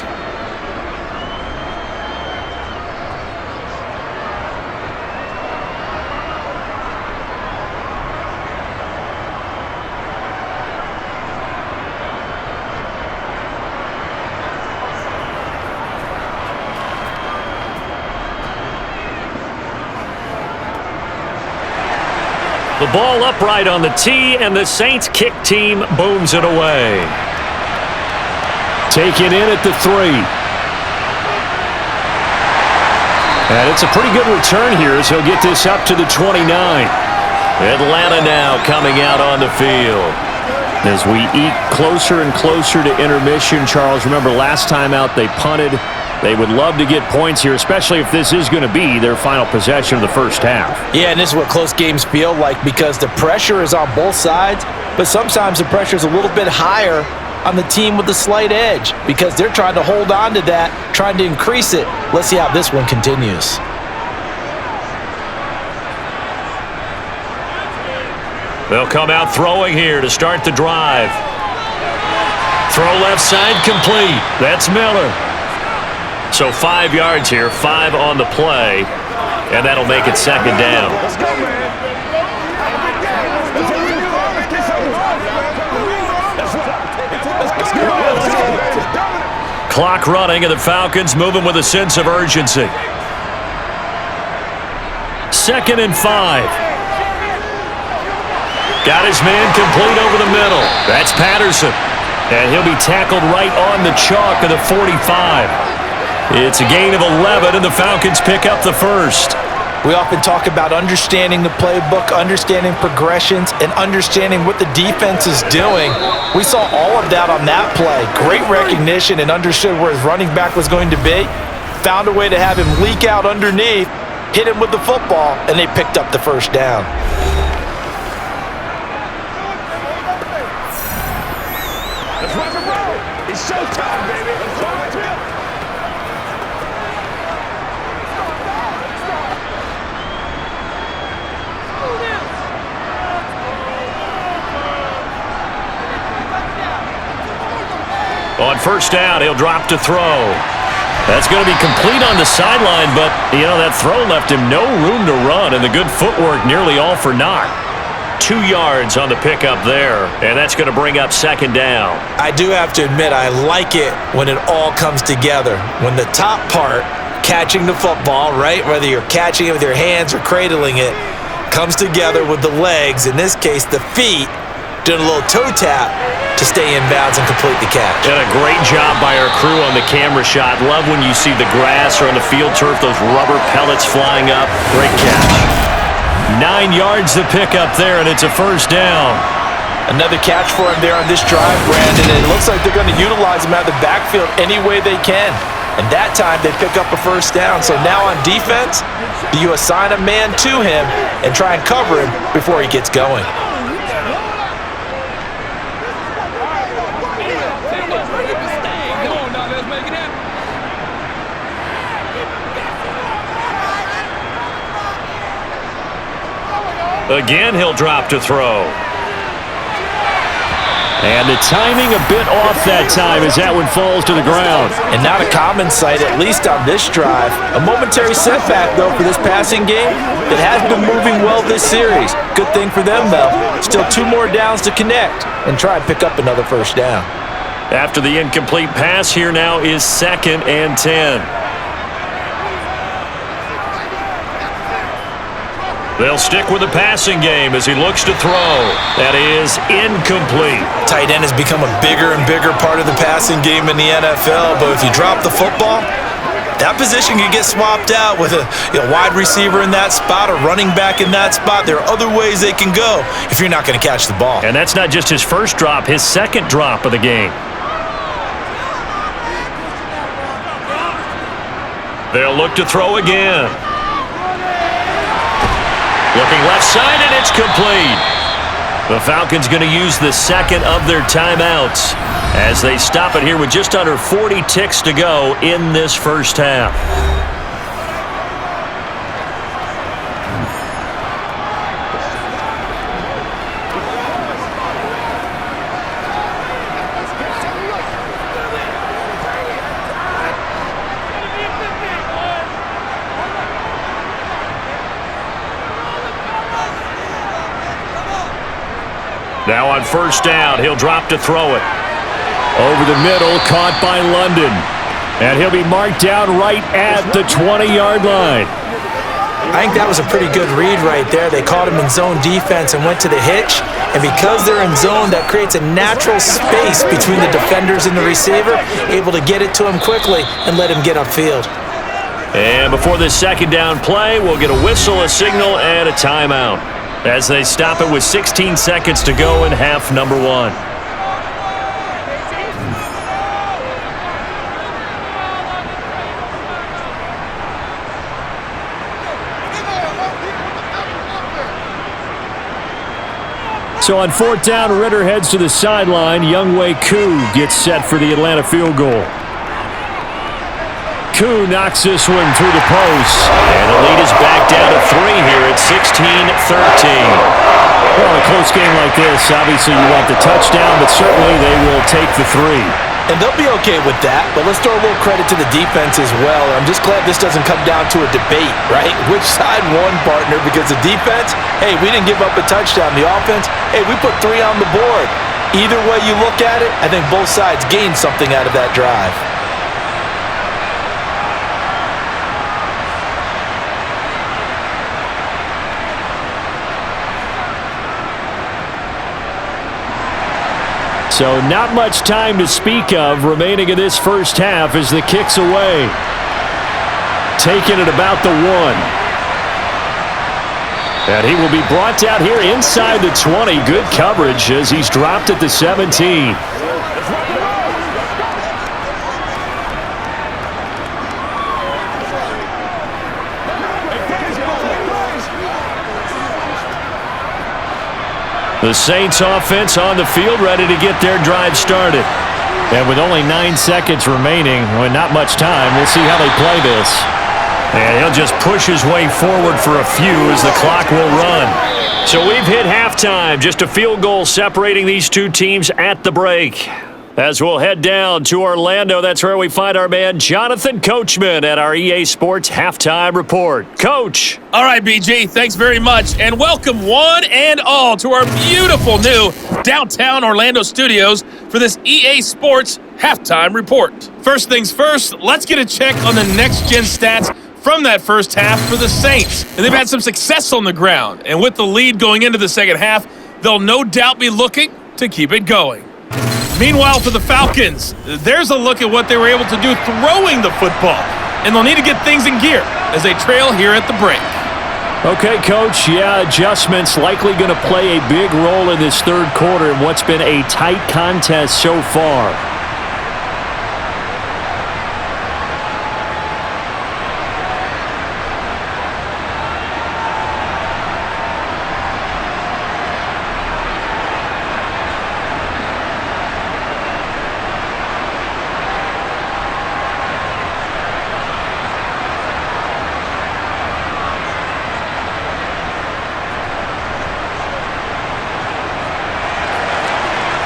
The ball upright on the tee, and the Saints kick team booms it away. Taken in at the 3. And it's a pretty good return here as he'll get this up to the 29. Atlanta now coming out on the field. As we eke closer and closer to intermission, Charles, remember last time out they punted. They would love to get points here, especially if this is going to be their final possession of the first half. Yeah, and this is what close games feel like because the pressure is on both sides, but sometimes the pressure is a little bit higher on the team with the slight edge because they're trying to hold on to that, trying to increase it. Let's see how this one continues. They'll come out throwing here to start the drive. Throw left side complete. That's Miller. So 5 yards here, 5 on the play, and that'll make it second down. Clock running, and the Falcons moving with a sense of urgency. 2nd and 5. Got his man complete over the middle. That's Patterson. And he'll be tackled right on the chalk of the 45. It's a gain of 11, and the Falcons pick up the first. We often talk about understanding the playbook, understanding progressions, and understanding what the defense is doing. We saw all of that on that play. Great recognition and understood where his running back was going to be. Found a way to have him leak out underneath, hit him with the football, and they picked up the first down. It's showtime, baby. On first down, he'll drop to throw. That's going to be complete on the sideline, but, that throw left him no room to run, and the good footwork nearly all for naught. 2 yards on the pickup there, and that's going to bring up second down. I do have to admit, I like it when it all comes together. When the top part, catching the football, right, whether you're catching it with your hands or cradling it, comes together with the legs, in this case the feet, doing a little toe tap to stay in bounds and complete the catch. And a great job by our crew on the camera shot. Love when you see the grass or on the field turf, those rubber pellets flying up. Great catch. 9 yards to pick up there, and it's a first down. Another catch for him there on this drive, Brandon, and it looks like they're going to utilize him out of the backfield any way they can. And that time, they pick up a first down. So now on defense, do you assign a man to him and try and cover him before he gets going? Again, he'll drop to throw. And the timing a bit off that time as that one falls to the ground. And not a common sight, at least on this drive. A momentary setback, though, for this passing game that has been moving well this series. Good thing for them, though. Still 2 more downs to connect and try and pick up another first down. After the incomplete pass, here now is 2nd and 10. They'll stick with the passing game as he looks to throw. That is incomplete. Tight end has become a bigger and bigger part of the passing game in the NFL, but if you drop the football, that position can get swapped out with a wide receiver in that spot, a running back in that spot. There are other ways they can go if you're not going to catch the ball. And that's not just his first drop, his second drop of the game. They'll look to throw again. Looking left side, and it's complete. The Falcons going to use the second of their timeouts as they stop it here with just under 40 ticks to go in this first half. Now on first down, he'll drop to throw it. Over the middle, caught by London. And he'll be marked down right at the 20-yard line. I think that was a pretty good read right there. They caught him in zone defense and went to the hitch. And because they're in zone, that creates a natural space between the defenders and the receiver, able to get it to him quickly and let him get upfield. And before this second down play, we'll get a whistle, a signal, and a timeout as they stop it with 16 seconds to go in half number 1. So on fourth down, Ritter heads to the sideline. Younghoe Koo gets set for the Atlanta field goal. Koo knocks this one through the post. And the lead is back down to 3 here at 16-13. Well, in a close game like this, obviously you want the touchdown, but certainly they will take the 3. And they'll be okay with that, but let's throw a little credit to the defense as well. I'm just glad this doesn't come down to a debate, right? Which side won, partner? Because the defense, hey, we didn't give up a touchdown. The offense, hey, we put 3 on the board. Either way you look at it, I think both sides gained something out of that drive. So not much time to speak of remaining in this first half as the kick's away. Taking it about the 1. And he will be brought down here inside the 20. Good coverage as he's dropped at the 17. The Saints offense on the field ready to get their drive started. And with only 9 seconds remaining, well, not much time, we'll see how they play this. And he'll just push his way forward for a few as the clock will run. So we've hit halftime, just a field goal separating these two teams at the break. As we'll head down to Orlando, that's where we find our man Jonathan Coachman at our EA Sports Halftime Report. Coach. All right, BG, thanks very much, and welcome one and all to our beautiful new downtown Orlando studios for this EA Sports Halftime Report. First things first, let's get a check on the next-gen stats from that first half for the Saints. And they've had some success on the ground, and with the lead going into the second half, they'll no doubt be looking to keep it going. Meanwhile, for the Falcons, there's a look at what they were able to do throwing the football, and they'll need to get things in gear as they trail here at the break. Okay, Coach, yeah, adjustments likely going to play a big role in this third quarter in what's been a tight contest so far.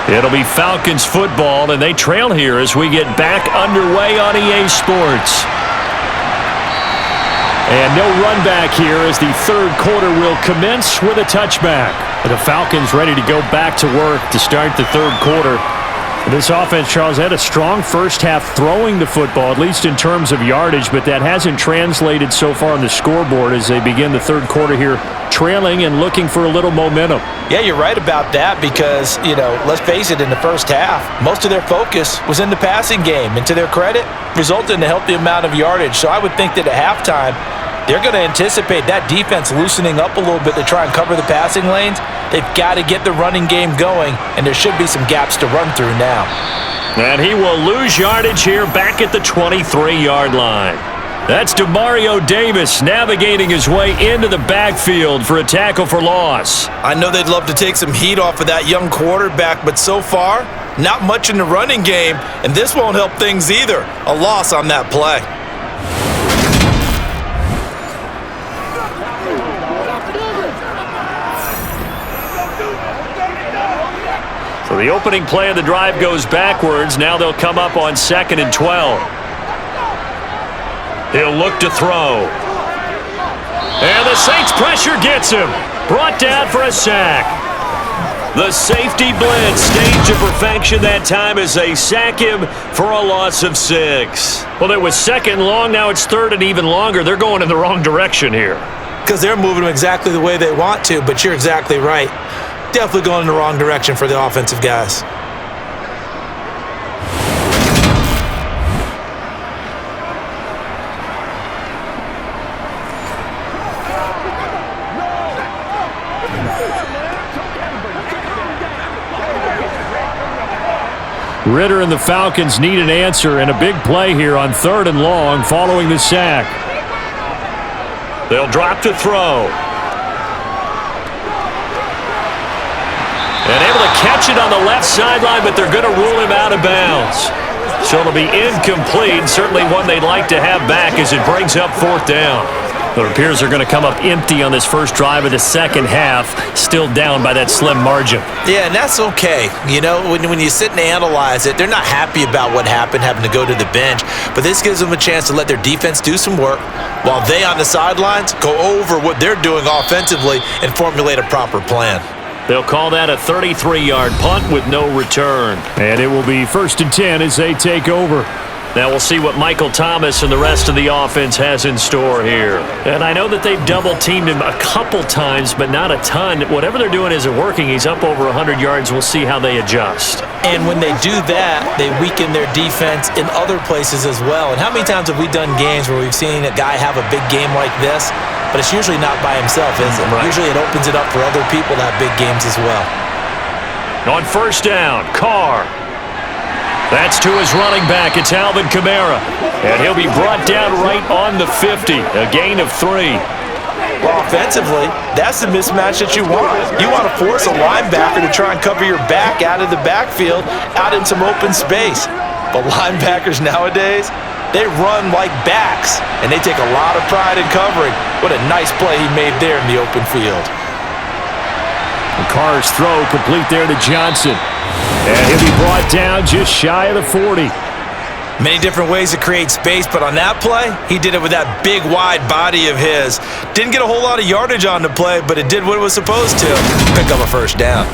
It'll be Falcons football, and they trail here as we get back underway on EA Sports. And no run back here as the third quarter will commence with a touchback. The Falcons ready to go back to work to start the third quarter. This offense, Charles, had a strong first half throwing the football, at least in terms of yardage, but that hasn't translated so far on the scoreboard as they begin the third quarter here, trailing and looking for a little momentum. Yeah, you're right about that because, let's face it, in the first half, most of their focus was in the passing game. And to their credit, resulted in a healthy amount of yardage. So I would think that at halftime, they're going to anticipate that defense loosening up a little bit to try and cover the passing lanes. They've got to get the running game going, and there should be some gaps to run through now. And he will lose yardage here back at the 23-yard line. That's Demario Davis navigating his way into the backfield for a tackle for loss. I know they'd love to take some heat off of that young quarterback, but so far, not much in the running game, and this won't help things either. A loss on that play. So the opening play of the drive goes backwards. Now they'll come up on 2nd and 12. He'll look to throw. And the Saints pressure gets him. Brought down for a sack. The safety blitz staged to perfection that time as they sack him for a loss of 6. Well, it was 2nd and long. Now it's 3rd and even longer. They're going in the wrong direction here. Because they're moving them exactly the way they want to, but you're exactly right. Definitely going in the wrong direction for the offensive guys. Ritter and the Falcons need an answer and a big play here on 3rd and long following the sack. They'll drop to throw. And able to catch it on the left sideline, but they're going to rule him out of bounds. So it'll be incomplete. Certainly one they'd like to have back as it brings up 4th down. It appears they're going to come up empty on this first drive of the second half, still down by that slim margin. Yeah, and that's okay. You know, when you sit and analyze it, they're not happy about what happened, having to go to the bench. But this gives them a chance to let their defense do some work while they on the sidelines go over what they're doing offensively and formulate a proper plan. They'll call that a 33-yard punt with no return. And it will be 1st and 10 as they take over. Now we'll see what Michael Thomas and the rest of the offense has in store here. And I know that they've double-teamed him a couple times, but not a ton. Whatever they're doing isn't working. He's up over 100 yards. We'll see how they adjust. And when they do that, they weaken their defense in other places as well. And how many times have we done games where we've seen a guy have a big game like this, but it's usually not by himself, is it? Right. Usually it opens it up for other people to have big games as well. On 1st down, Carr. That's to his running back. It's Alvin Kamara. And he'll be brought down right on the 50. A gain of 3. Well, offensively, that's the mismatch that you want. You want to force a linebacker to try and cover your back out of the backfield, out in some open space. But linebackers nowadays, they run like backs, and they take a lot of pride in covering. What a nice play he made there in the open field. And Carr's throw complete there to Johnson. And he'll be brought down just shy of the 40. Many different ways to create space, but on that play, he did it with that big, wide body of his. Didn't get a whole lot of yardage on the play, but it did what it was supposed to. Pick up a 1st down.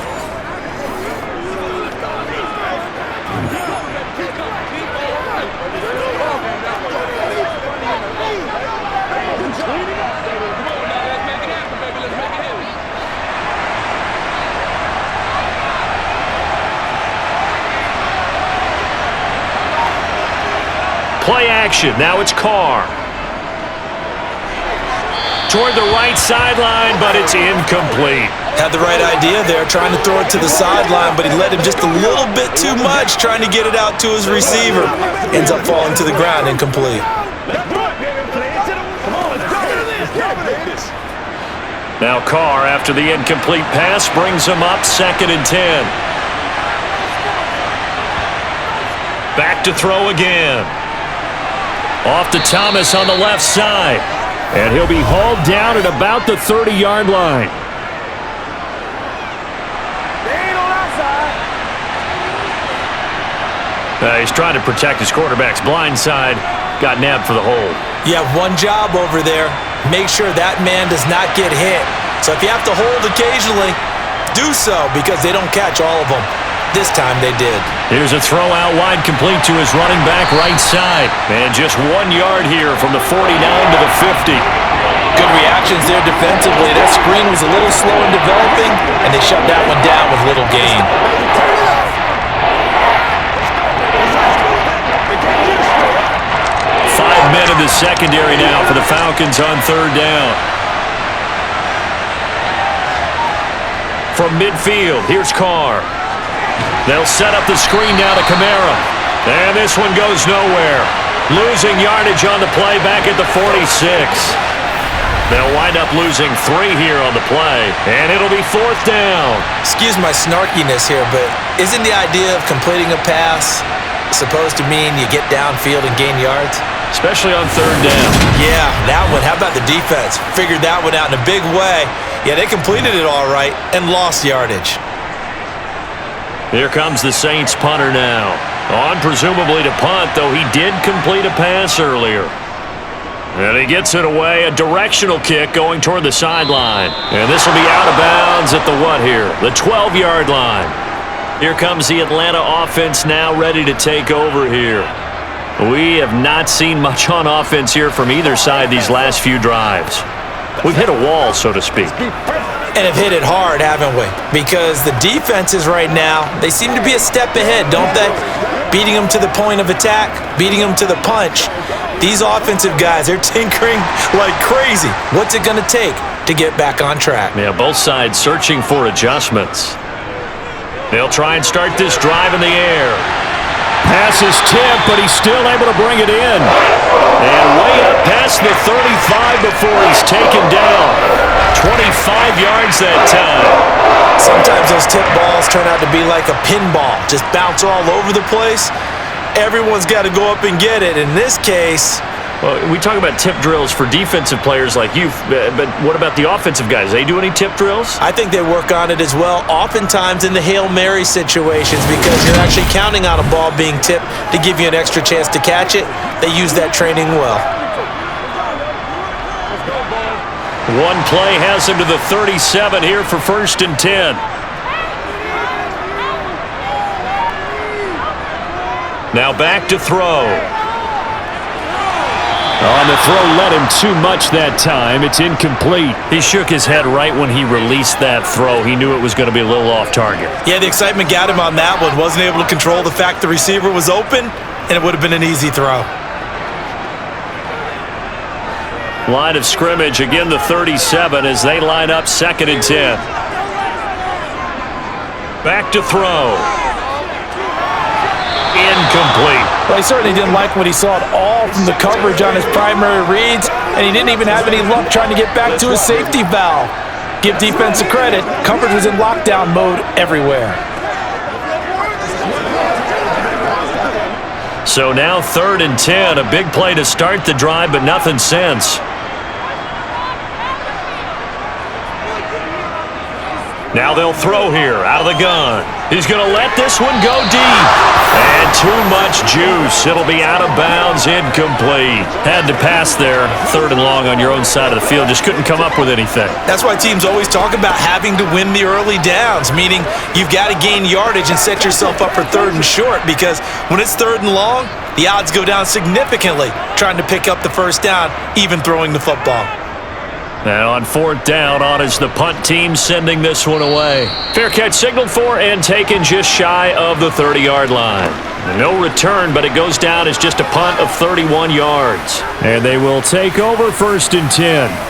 Play action. Now it's Carr. Toward the right sideline, but it's incomplete. Had the right idea there, trying to throw it to the sideline, but he let him just a little bit too much, trying to get it out to his receiver. Ends up falling to the ground, incomplete. Now Carr, after the incomplete pass, brings him up 2nd and 10. Back to throw again. Off to Thomas on the left side. And he'll be hauled down at about the 30-yard line. He's trying to protect his quarterback's blind side. Got nabbed for the hold. You have one job over there. Make sure that man does not get hit. So if you have to hold occasionally, do so, because they don't catch all of them. This time they did. Here's a throw out wide, complete to his running back right side. And just 1 yard here from the 49 to the 50. Good reactions there defensively. That screen was a little slow in developing, and they shut that one down with little gain. Men in the secondary now for the Falcons on 3rd down. From midfield, here's Carr. They'll set up the screen now to Kamara. And this one goes nowhere. Losing yardage on the play back at the 46. They'll wind up losing 3 here on the play, and it'll be 4th down. Excuse my snarkiness here, but isn't the idea of completing a pass supposed to mean you get downfield and gain yards? Especially on 3rd down. Yeah, that one. How about the defense? Figured that one out in a big way. Yeah, they completed it all right and lost yardage. Here comes the Saints punter now. On presumably to punt, though he did complete a pass earlier. And he gets it away, a directional kick going toward the sideline. And this will be out of bounds at the what here? The 12-yard line. Here comes the Atlanta offense now ready to take over here. We have not seen much on offense here from either side these last few drives. We've hit a wall, so to speak. And have hit it hard, haven't we? Because the defenses right now, they seem to be a step ahead, don't they? Beating them to the point of attack, beating them to the punch. These offensive guys, they're tinkering like crazy. What's it going to take to get back on track? Yeah, both sides searching for adjustments. They'll try and start this drive in the air. Pass is tipped, but he's still able to bring it in. And way up past the 35 before he's taken down. 25 5 yards that time. Sometimes those tip balls turn out to be like a pinball, just bounce all over the place. Everyone's got to go up and get it. In this case, well, we talk about tip drills for defensive players like you, but what about the offensive guys? They do any tip drills? I think they work on it as well, oftentimes in the Hail Mary situations, because you're actually counting on a ball being tipped to give you an extra chance to catch it. They use that training well. One play has him to the 37 here for 1st and 10. Now back to throw. On the throw, led him too much that time. It's incomplete. He shook his head right when he released that throw. He knew it was going to be a little off target. Yeah, the excitement got him on that one. Wasn't able to control the fact the receiver was open, and it would have been an easy throw. Line of scrimmage, again the 37 as they line up 2nd and 10. Back to throw. Incomplete. Well, he certainly didn't like what he saw at all from the coverage on his primary reads, and he didn't even have any luck trying to get back to his safety valve. Give defense a credit. Coverage was in lockdown mode everywhere. So now 3rd and 10, a big play to start the drive, but nothing since. Now they'll throw here out of the gun. He's going to let this one go deep. And too much juice. It'll be out of bounds, incomplete. Had to pass there, 3rd and long on your own side of the field. Just couldn't come up with anything. That's why teams always talk about having to win the early downs, meaning you've got to gain yardage and set yourself up for 3rd and short, because when it's 3rd and long, the odds go down significantly trying to pick up the 1st down, even throwing the football. Now on 4th down, on is the punt team sending this one away. Fair catch signaled for and taken just shy of the 30-yard line. No return, but it goes down as just a punt of 31 yards. And they will take over 1st and 10.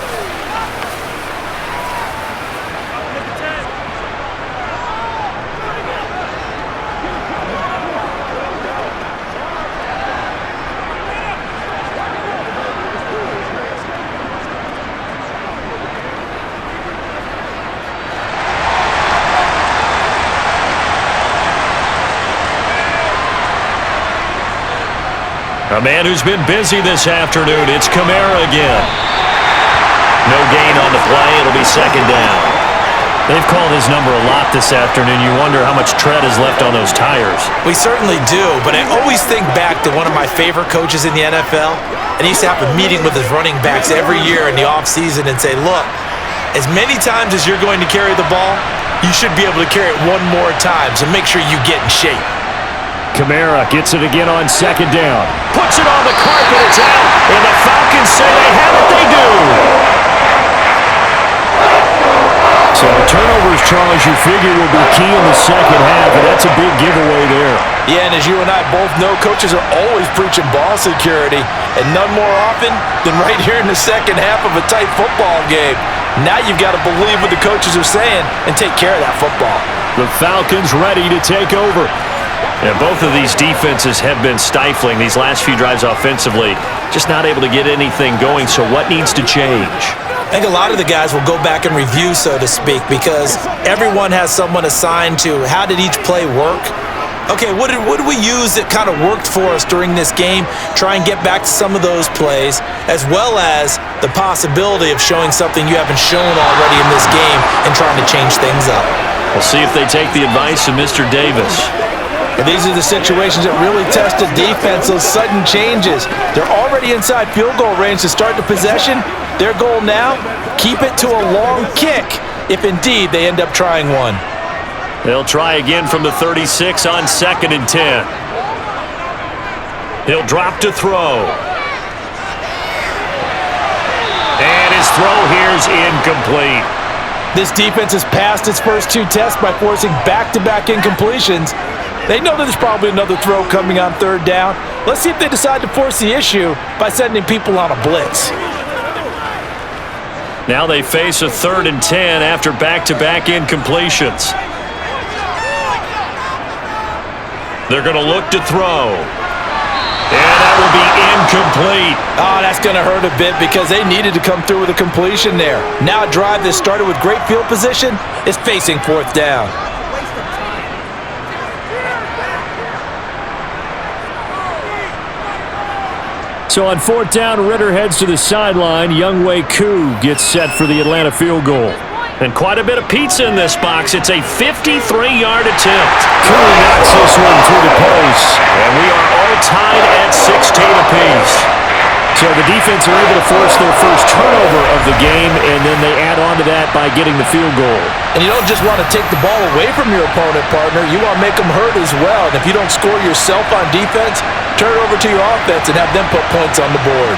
A man who's been busy this afternoon, it's Kamara again. No gain on the play, it'll be 2nd down. They've called his number a lot this afternoon. You wonder how much tread is left on those tires. We certainly do, but I always think back to one of my favorite coaches in the NFL, and he used to have a meeting with his running backs every year in the offseason and say, look, as many times as you're going to carry the ball, you should be able to carry it one more time, so make sure you get in shape. Kamara gets it again on 2nd down. Puts it on the carpet, it's out, and the Falcons say they have it, they do. So turnovers, Charles, you figure will be key in the 2nd half, and that's a big giveaway there. Yeah, and as you and I both know, coaches are always preaching ball security, and none more often than right here in the 2nd half of a tight football game. Now you've got to believe what the coaches are saying and take care of that football. The Falcons ready to take over. And both of these defenses have been stifling these last few drives offensively. Just not able to get anything going, so what needs to change? I think a lot of the guys will go back and review, so to speak, because everyone has someone assigned to how did each play work. Okay, what did we use that kind of worked for us during this game? Try and get back to some of those plays, as well as the possibility of showing something you haven't shown already in this game and trying to change things up. We'll see if they take the advice of Mr. Davis. And these are the situations that really test a defense, those sudden changes. They're already inside field goal range to start the possession. Their goal now, keep it to a long kick, if indeed they end up trying one. They'll try again from the 36 on 2nd and 10. He'll drop to throw. And his throw here's incomplete. This defense has passed its first 2 tests by forcing back-to-back incompletions. They know that there's probably another throw coming on 3rd down. Let's see if they decide to force the issue by sending people on a blitz. Now they face a 3rd and 10 after back-to-back incompletions. They're going to look to throw. And that will be incomplete. Oh, that's going to hurt a bit because they needed to come through with a completion there. Now a drive that started with great field position is facing fourth down. So on fourth down, Ritter heads to the sideline. Younghoe Koo gets set for the Atlanta field goal. And quite a bit of pizza in this box. It's a 53-yard attempt. Koo knocks this one through the post. And we are all tied at 16 apiece. So the defense are able to force their first turnover of the game, and then they add on to that by getting the field goal. And you don't just want to take the ball away from your opponent, partner. You want to make them hurt as well. And if you don't score yourself on defense, turn it over to your offense and have them put points on the board.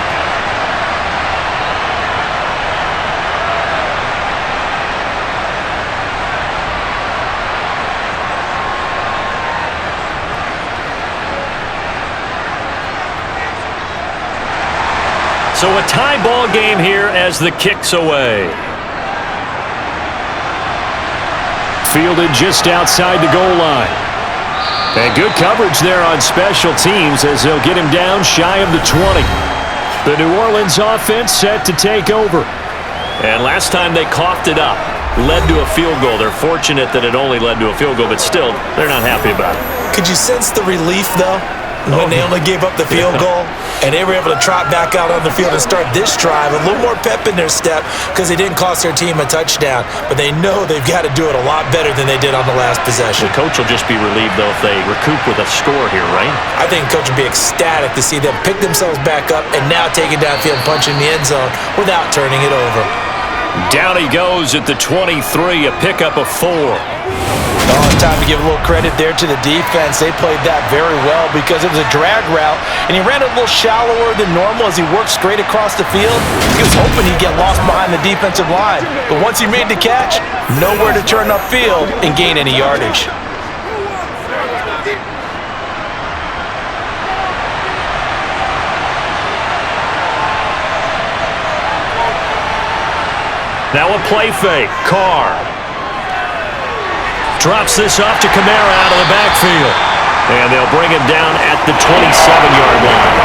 So a tie ball game here as the kick's away. Fielded just outside the goal line. And good coverage there on special teams as they'll get him down shy of the 20. The New Orleans offense set to take over. And last time they coughed it up, led to a field goal. They're fortunate that it only led to a field goal, but still, they're not happy about it. Could you sense the relief, though, when they only gave up the field goal and they were able to trot back out on the field and start this drive? A little more pep in their step because they didn't cost their team a touchdown, but they know they've got to do it a lot better than they did on the last possession. The coach will just be relieved, though, if they recoup with a score here, right? I think the coach will be ecstatic to see them pick themselves back up and now take it downfield, punching the end zone without turning it over. Down he goes at the 23, a pickup of 4. Oh, time to give a little credit there to the defense. They played that very well because it was a drag route, and he ran a little shallower than normal as he worked straight across the field. He was hoping he'd get lost behind the defensive line, but once he made the catch, nowhere to turn upfield and gain any yardage. Now a play fake. Carr drops this off to Kamara out of the backfield. And they'll bring him down at the 27-yard line.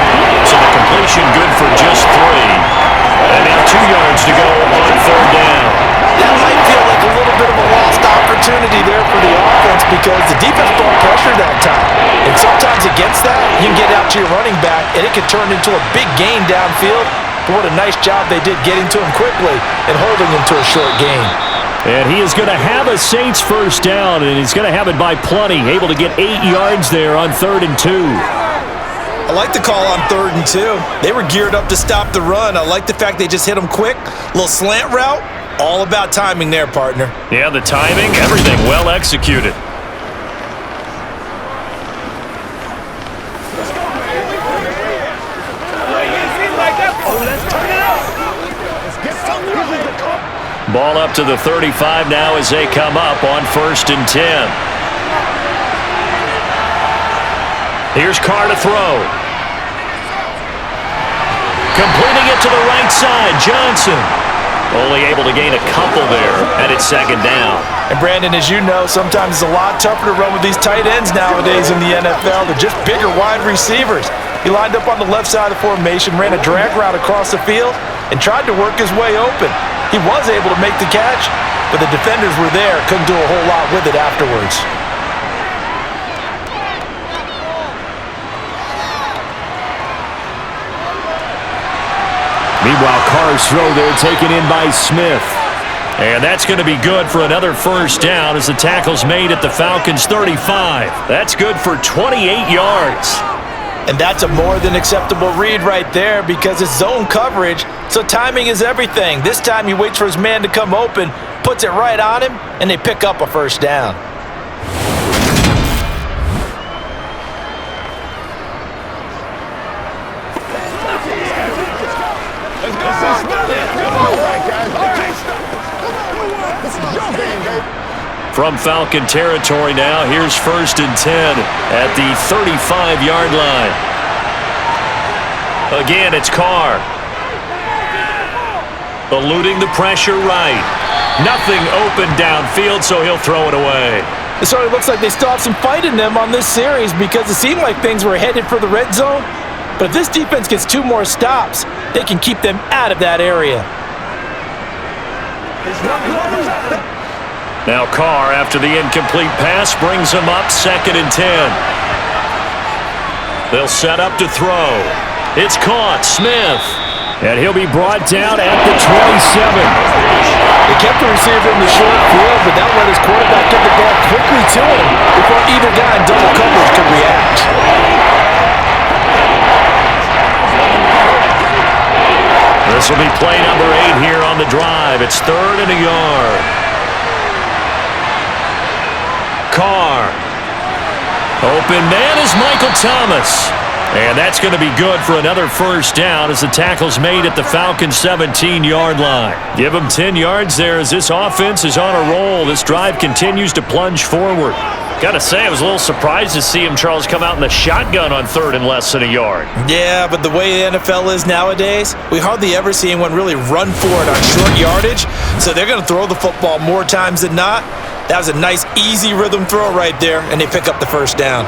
So the completion good for just 3. And now 2 yards to go on third down. That might feel like a little bit of a lost opportunity there for the offense because the defense brought pressure that time. And sometimes against that, you can get out to your running back, and it can turn into a big gain downfield. But what a nice job they did getting to him quickly and holding him to a short gain. And he is going to have a Saints first down, and he's going to have it by plenty. Able to get 8 yards there on 3rd and 2. I like the call on 3rd and 2. They were geared up to stop the run. I like the fact they just hit him quick. Little slant route. All about timing there, partner. Yeah, the timing, everything well executed. Ball up to the 35 now as they come up on 1st and 10. Here's Carr to throw. Completing it to the right side, Johnson. Only able to gain a couple there, and it's 2nd down. And Brandon, as you know, sometimes it's a lot tougher to run with these tight ends nowadays in the NFL. They're just bigger wide receivers. He lined up on the left side of the formation, ran a drag route across the field, and tried to work his way open. He was able to make the catch, but the defenders were there, couldn't do a whole lot with it afterwards. Meanwhile, Carr's throw there taken in by Smith. And that's going to be good for another first down as the tackle's made at the Falcons' 35. That's good for 28 yards. And that's a more than acceptable read right there because it's zone coverage, so timing is everything. This time he waits for his man to come open, puts it right on him, and they pick up a first down. From Falcon territory now, here's 1st and 10 at the 35-yard line. Again, it's Carr. Eluding the pressure right. Nothing open downfield, so he'll throw it away. It sort of looks like they still have some fight in them on this series because it seemed like things were headed for the red zone, But if this defense gets 2 more stops, they can keep them out of that area. Now Carr, after the incomplete pass, brings them up 2nd and 10. They'll set up to throw. It's caught. Smith. And he'll be brought down at the 27. They kept the receiver in the short field, but that let his quarterback get the ball quickly to him before either guy in double coverage could react. This will be play number 8 here on the drive. It's 3rd and a yard. Carr. Open man is Michael Thomas. And that's going to be good for another first down as the tackle's made at the Falcons' 17-yard line. Give them 10 yards there as this offense is on a roll. This drive continues to plunge forward. Got to say, I was a little surprised to see him, Charles, come out in the shotgun on 3rd and less than a yard. Yeah, but the way the NFL is nowadays, we hardly ever see anyone really run for it on short yardage. So they're going to throw the football more times than not. That was a nice, easy rhythm throw right there, and they pick up the first down.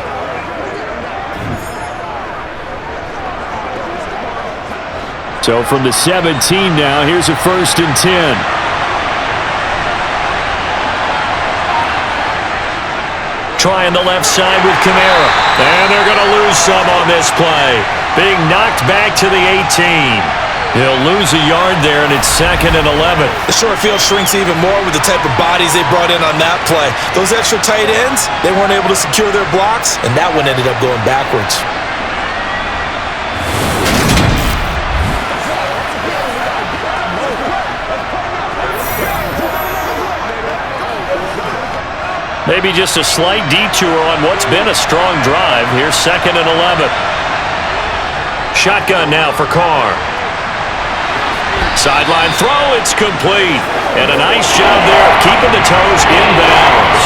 So from the 17 now, here's a 1st and 10. Trying the left side with Kamara. And they're going to lose some on this play. Being knocked back to the 18. He'll lose a yard there, and it's 2nd and 11. The short field shrinks even more with the type of bodies they brought in on that play. Those extra tight ends, they weren't able to secure their blocks, and that one ended up going backwards. Maybe just a slight detour on what's been a strong drive. Here's 2nd and 11. Shotgun now for Carr. Sideline throw, it's complete. And a nice job there of keeping the toes in bounds.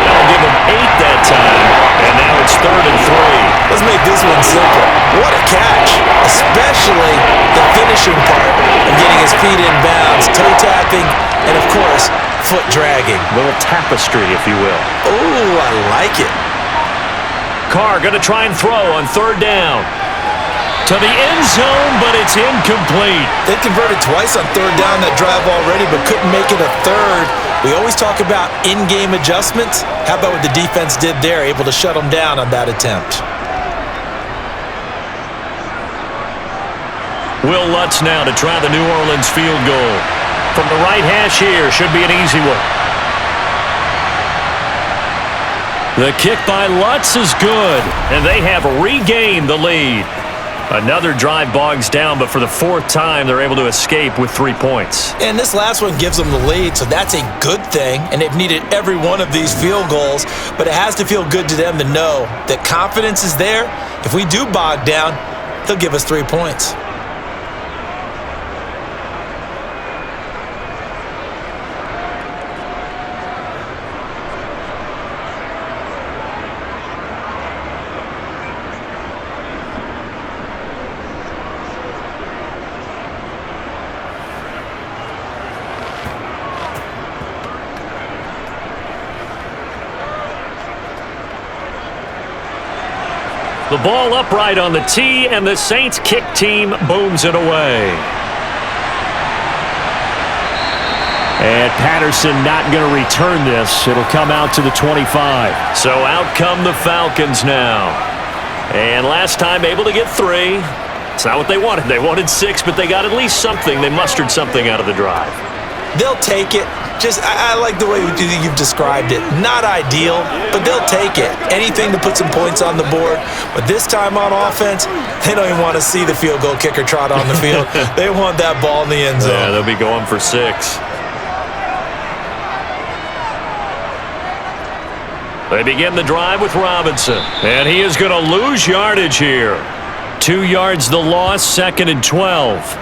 That'll give him 8 that time. And now it's 3rd and 3. Let's make this one simple. What a catch. Especially the finishing part of getting his feet in bounds, toe tapping, and of course, foot dragging. Little tapestry, if you will. Oh, I like it. Carr going to try and throw on 3rd down. To the end zone, but it's incomplete. They converted twice on 3rd down that drive already, but couldn't make it a 3rd. We always talk about in-game adjustments. How about what the defense did there, able to shut them down on that attempt? Will Lutz now to try the New Orleans field goal. From the right hash here, should be an easy one. The kick by Lutz is good, and they have regained the lead. Another drive bogs down, but for the 4th time, they're able to escape with 3 points. And this last one gives them the lead, so that's a good thing. And they've needed every one of these field goals, but it has to feel good to them to know that confidence is there. If we do bog down, they'll give us 3 points. The ball upright on the tee, and the Saints kick team booms it away. And Patterson not going to return this. It'll come out to the 25. So out come the Falcons now. And last time able to get 3. It's not what they wanted. They wanted 6, but they got at least something. They mustered something out of the drive. They'll take it. I like the way you've described it. Not ideal, but they'll take it. Anything to put some points on the board. But this time on offense, they don't even want to see the field goal kicker trot on the field. They want that ball in the end zone. Yeah, they'll be going for 6. They begin the drive with Robinson. And he is going to lose yardage here. 2 yards the loss, 2nd and 12.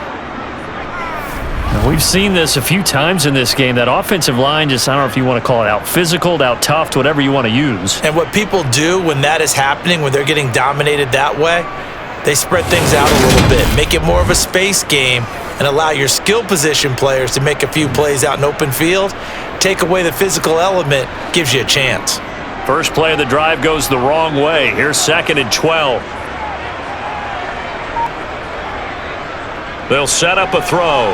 We've seen this a few times in this game. That offensive line just, I don't know if you want to call it out physical, out tough, whatever you want to use. And what people do when that is happening, when they're getting dominated that way, they spread things out a little bit, make it more of a space game, and allow your skill position players to make a few plays out in open field. Take away the physical element, gives you a chance. First play of the drive goes the wrong way. Here's 2nd and 12. They'll set up a throw.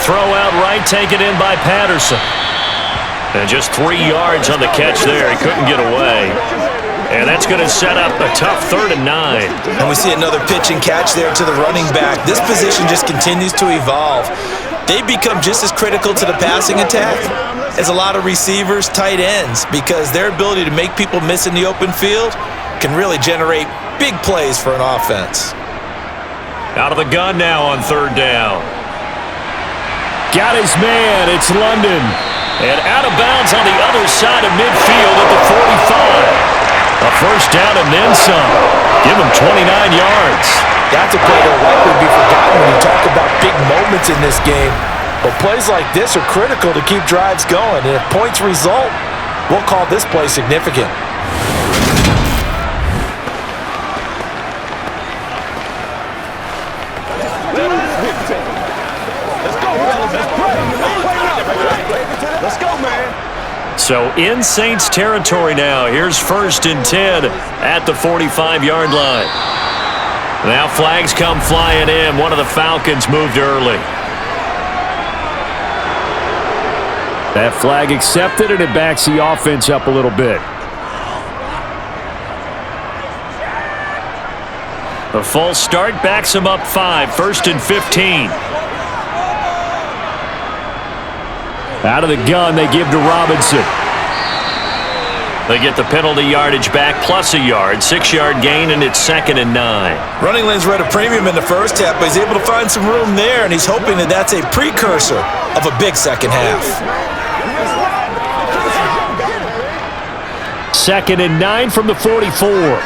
Throw out right, taken in by Patterson. And just 3 yards on the catch there. He couldn't get away. And that's going to set up a tough 3rd and 9. And we see another pitch and catch there to the running back. This position just continues to evolve. They become just as critical to the passing attack as a lot of receivers, tight ends, because their ability to make people miss in the open field can really generate big plays for an offense. Out of the gun now on 3rd down. Got his man. It's London. And out of bounds on the other side of midfield at the 45. A first down and then some. Give him 29 yards. That's a play that will likely be forgotten when you talk about big moments in this game. But plays like this are critical to keep drives going. And if points result, we'll call this play significant. Let's go, man. So in Saints territory now. Here's 1st and 10 at the 45-yard line. Now flags come flying in. One of the Falcons moved early. That flag accepted, and it backs the offense up a little bit. The false start backs him up 5. 1st and 15. Out of the gun, they give to Robinson. They get the penalty yardage back plus a yard. 6-yard gain, and it's 2nd and 9. Running lanes were at a premium in the first half, but he's able to find some room there, and he's hoping that that's a precursor of a big second half. 2nd and 9 from the 44.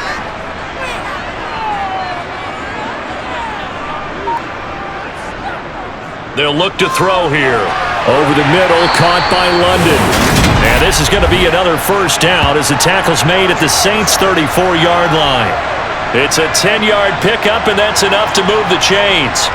They'll look to throw here. Over the middle, caught by London. And this is going to be another first down as the tackle's made at the Saints' 34-yard line. It's a 10-yard pickup, and that's enough to move the chains.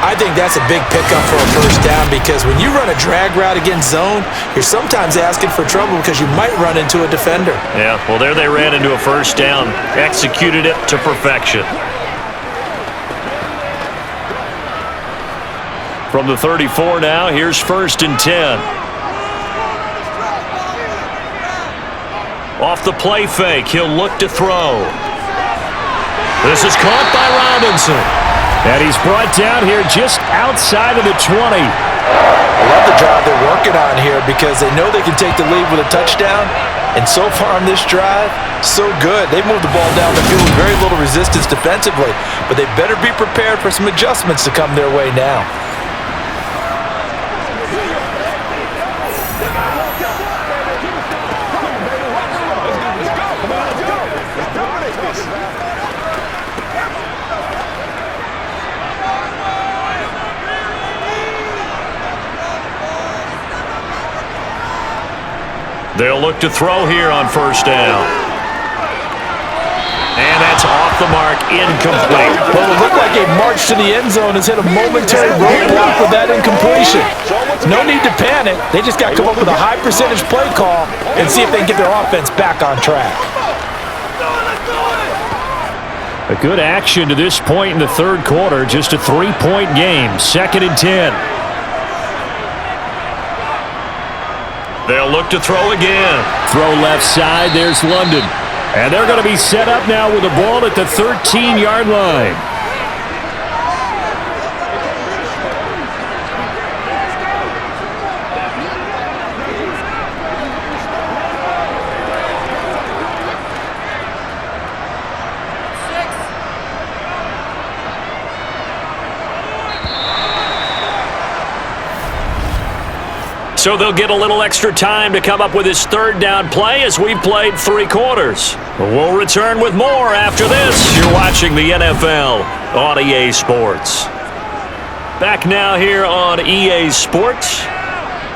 I think that's a big pickup for a first down because when you run a drag route against zone, you're sometimes asking for trouble because you might run into a defender. Yeah, well, there they ran into a first down, executed it to perfection. From the 34 now, here's 1st and 10. Off the play fake, he'll look to throw. This is caught by Robinson. And he's brought down here just outside of the 20. I love the drive they're working on here because they know they can take the lead with a touchdown. And so far on this drive, so good. They've moved the ball down the field with very little resistance defensively. But they better be prepared for some adjustments to come their way now. They'll look to throw here on first down. And that's off the mark, incomplete. Well, it looked like a march to the end zone has hit a momentary roadblock with that incompletion. No need to panic. They just got to come up with a high percentage play call and see if they can get their offense back on track. A good action to this point in the 3rd quarter. Just a 3-point game. 2nd and 10. They'll look to throw again. Throw left side. There's London. And they're going to be set up now with the ball at the 13-yard line. So they'll get a little extra time to come up with his 3rd down play as we've played 3 quarters. We'll return with more after this. You're watching the NFL on EA Sports. Back now here on EA Sports.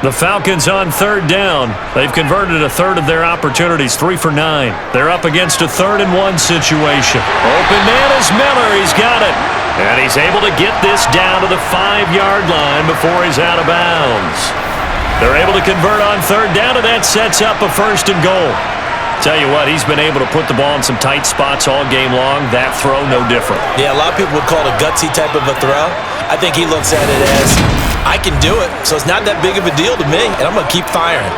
The Falcons on 3rd down. They've converted a third of their opportunities, 3 for 9. They're up against a 3rd and 1 situation. Open man is Miller. He's got it. And he's able to get this down to the 5-yard line before he's out of bounds. They're able to convert on 3rd down, and that sets up a 1st and goal. Tell you what, he's been able to put the ball in some tight spots all game long. That throw, no different. Yeah, a lot of people would call it a gutsy type of a throw. I think he looks at it as, I can do it, so it's not that big of a deal to me, and I'm going to keep firing.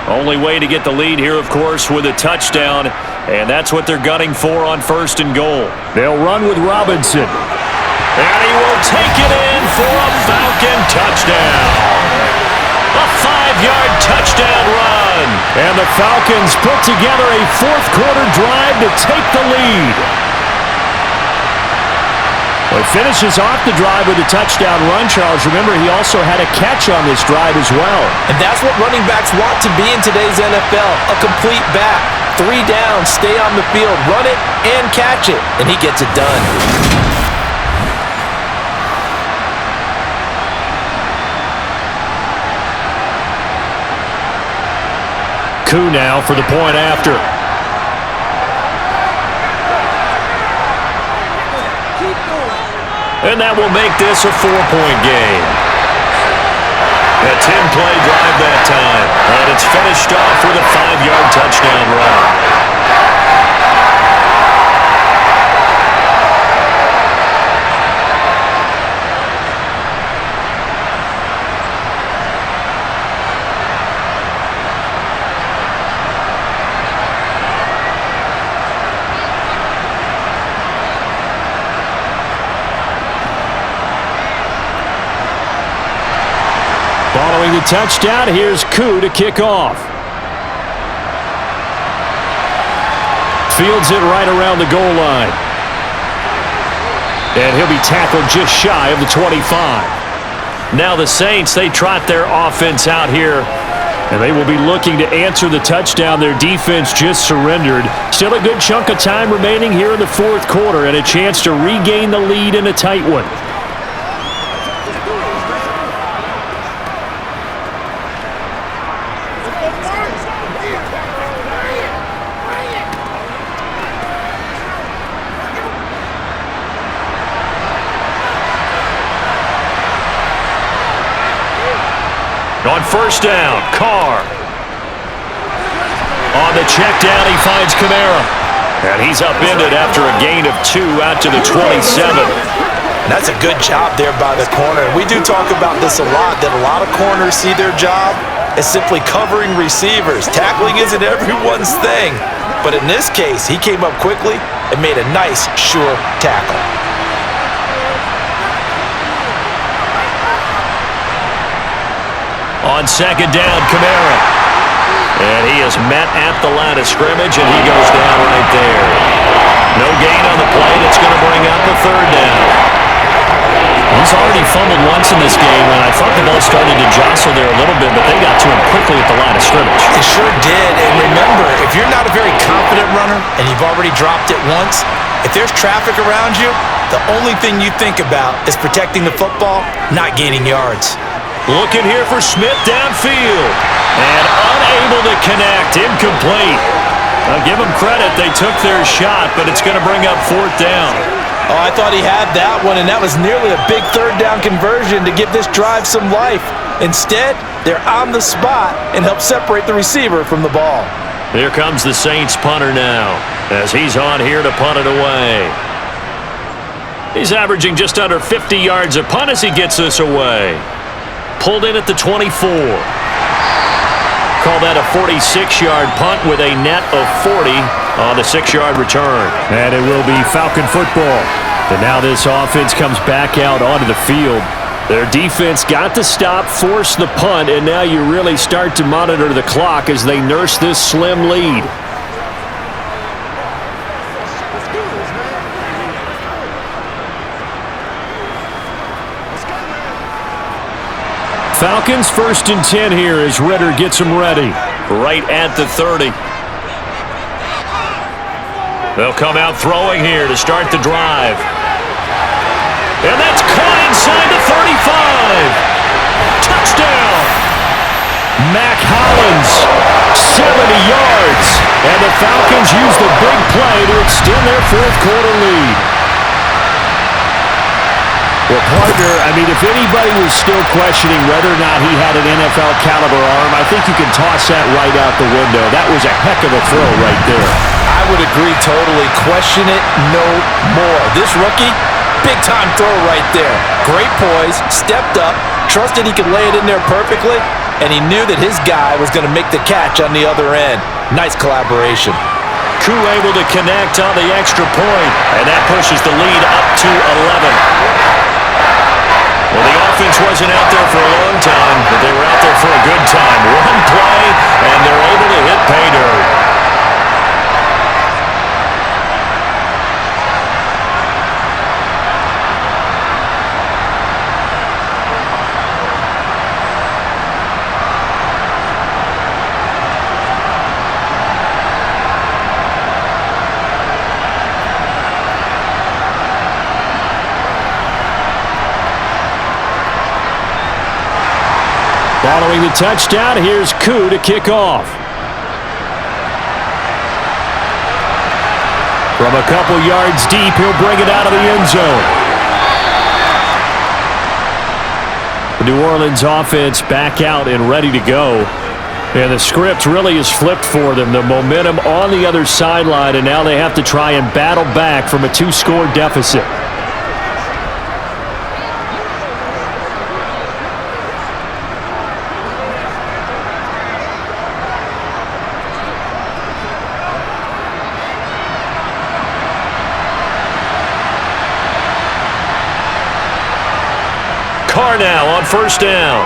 Only way to get the lead here, of course, with a touchdown, and that's what they're gunning for on 1st and goal. They'll run with Robinson. And he will take it in for a Falcon touchdown. A 5-yard touchdown run. And the Falcons put together a 4th-quarter drive to take the lead. Well, he finishes off the drive with a touchdown run, Charles. Remember, he also had a catch on this drive as well. And that's what running backs want to be in today's NFL, a complete back. 3 down, stay on the field, run it, and catch it. And he gets it done. Koo now for the point after. And that will make this a 4-point game. A 10-play drive that time. And it's finished off with a 5-yard touchdown run. Following the touchdown, here's Koo to kick off. Fields it right around the goal line. And he'll be tackled just shy of the 25. Now the Saints, they trot their offense out here. And they will be looking to answer the touchdown their defense just surrendered. Still a good chunk of time remaining here in the 4th quarter and a chance to regain the lead in a tight one. On 1st down, Carr. On the check down, he finds Kamara. And he's upended after a gain of 2 out to the 27. That's a good job there by the corner. We do talk about this a lot, that a lot of corners see their job as simply covering receivers. Tackling isn't everyone's thing. But in this case, he came up quickly and made a nice, sure tackle. On 2nd down, Kamara. And he is met at the line of scrimmage, and he goes down right there. No gain on the play. That's going to bring up a 3rd down. He's already fumbled once in this game, and I thought the ball started to jostle there a little bit, but they got to him quickly at the line of scrimmage. It sure did. And remember, if you're not a very confident runner and you've already dropped it once, if there's traffic around you, the only thing you think about is protecting the football, not gaining yards. Looking here for Smith downfield. And unable to connect. Incomplete. I'll give them credit. They took their shot, but it's going to bring up 4th down. Oh, I thought he had that one, and that was nearly a big 3rd down conversion to give this drive some life. Instead, they're on the spot and help separate the receiver from the ball. Here comes the Saints punter now, as he's on here to punt it away. He's averaging just under 50 yards a punt as he gets this away. Pulled in at the 24. Call that a 46-yard punt with a net of 40 on the 6-yard return. And it will be Falcon football. And now this offense comes back out onto the field. Their defense got the stop, forced the punt, and now you really start to monitor the clock as they nurse this slim lead. Falcons 1st and 10 here as Ritter gets them ready. Right at the 30. They'll come out throwing here to start the drive. And that's caught inside the 35. Touchdown! Mac Hollins, 70 yards. And the Falcons use the big play to extend their 4th quarter lead. Well, partner, I mean, if anybody was still questioning whether or not he had an NFL caliber arm, I think you can toss that right out the window. That was a heck of a throw right there. I would agree totally. Question it no more. This rookie, big-time throw right there. Great poise, stepped up, trusted he could lay it in there perfectly, and he knew that his guy was going to make the catch on the other end. Nice collaboration. Koo able to connect on the extra point, and that pushes the lead up to 11. Well, the offense wasn't out there for a long time, but they were out there for a good time. One play, and they're able to hit pay dirt. Following the touchdown, here's Koo to kick off. From a couple yards deep, he'll bring it out of the end zone. The New Orleans offense back out and ready to go. And the script really is flipped for them. The momentum on the other sideline, and now they have to try and battle back from a 2-score deficit. Carr now on first down.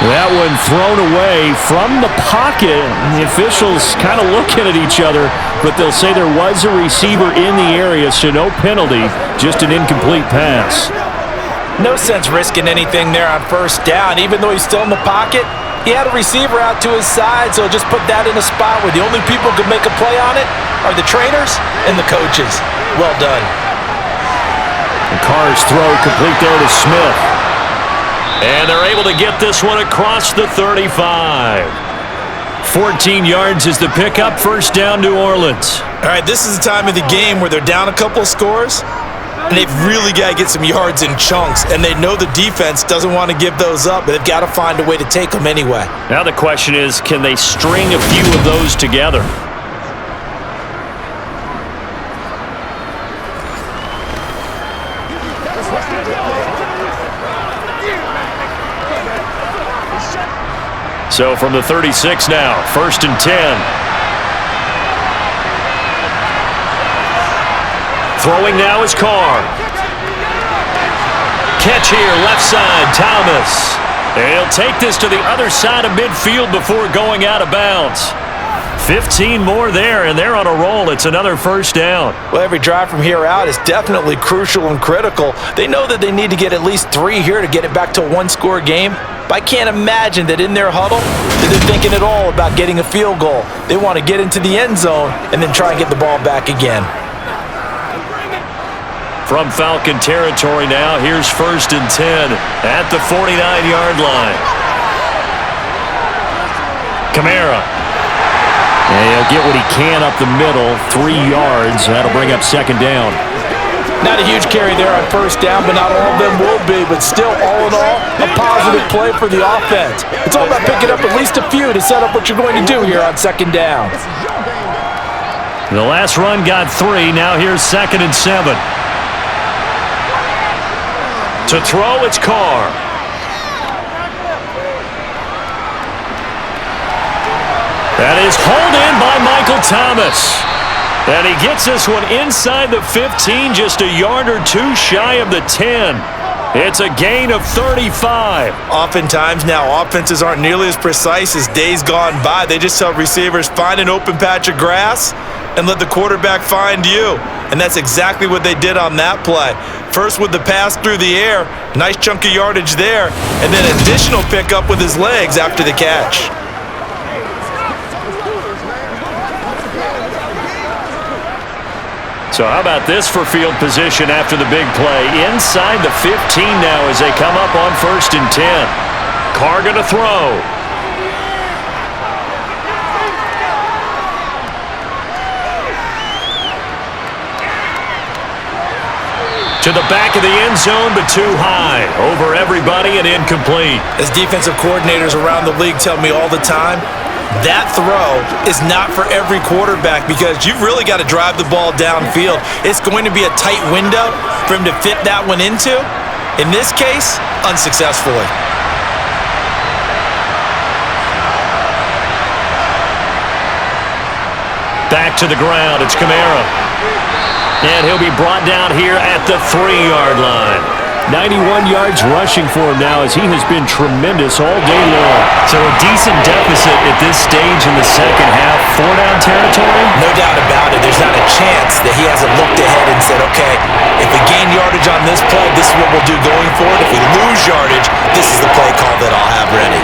That one thrown away from the pocket. The officials kind of looking at each other, but they'll say there was a receiver in the area, so no penalty, just an incomplete pass. No sense risking anything there on first down. Even though he's still in the pocket, he had a receiver out to his side, so just put that in a spot where the only people who can make a play on it are the trainers and the coaches. Well done. And Carr's throw complete there to Smith. And they're able to get this one across the 35. 14 yards is the pickup. First down, New Orleans. All right, this is the time of the game where they're down a couple of scores, and they've really got to get some yards in chunks, and they know the defense doesn't want to give those up, but they've got to find a way to take them anyway. Now the question is, can they string a few of those together? So from the 36 now, 1st and 10. Throwing now is Carr. Catch here, left side, Thomas. And he'll take this to the other side of midfield before going out of bounds. 15 more there, and they're on a roll. It's another first down. Well, every drive from here out is definitely crucial and critical. They know that they need to get at least 3 here to get it back to a 1-score game. But I can't imagine that in their huddle that they're thinking at all about getting a field goal. They want to get into the end zone and then try and get the ball back again. From Falcon territory now, here's 1st and 10 at the 49-yard line. Kamara. And he'll get what he can up the middle, 3 yards. That'll bring up 2nd down. Not a huge carry there on first down, but not all of them will be. But still, all in all, a positive play for the offense. It's all about picking up at least a few to set up what you're going to do here on 2nd down. The last run got 3. Now here's 2nd and 7. To throw, it's Carr. That is hauled in by Michael Thomas. And he gets this one inside the 15, just a yard or 2 shy of the 10. It's a gain of 35. Oftentimes now, offenses aren't nearly as precise as days gone by. They just tell receivers, find an open patch of grass and let the quarterback find you. And that's exactly what they did on that play. First with the pass through the air, nice chunk of yardage there, and then additional pickup with his legs after the catch. So how about this for field position after the big play? Inside the 15 now as they come up on 1st and 10. Carr going to throw. To the back of the end zone, but too high. Over everybody and incomplete. As defensive coordinators around the league tell me all the time, that throw is not for every quarterback because you've really got to drive the ball downfield. It's going to be a tight window for him to fit that one into. In this case, unsuccessfully. Back to the ground. It's Kamara. And he'll be brought down here at the 3-yard line. 91 yards rushing for him now as he has been tremendous all day long. So a decent deficit at this stage in the second half. 4-down territory? No doubt about it. There's not a chance that he hasn't looked ahead and said, okay, if we gain yardage on this play, this is what we'll do going forward. If we lose yardage, this is the play call that I'll have ready.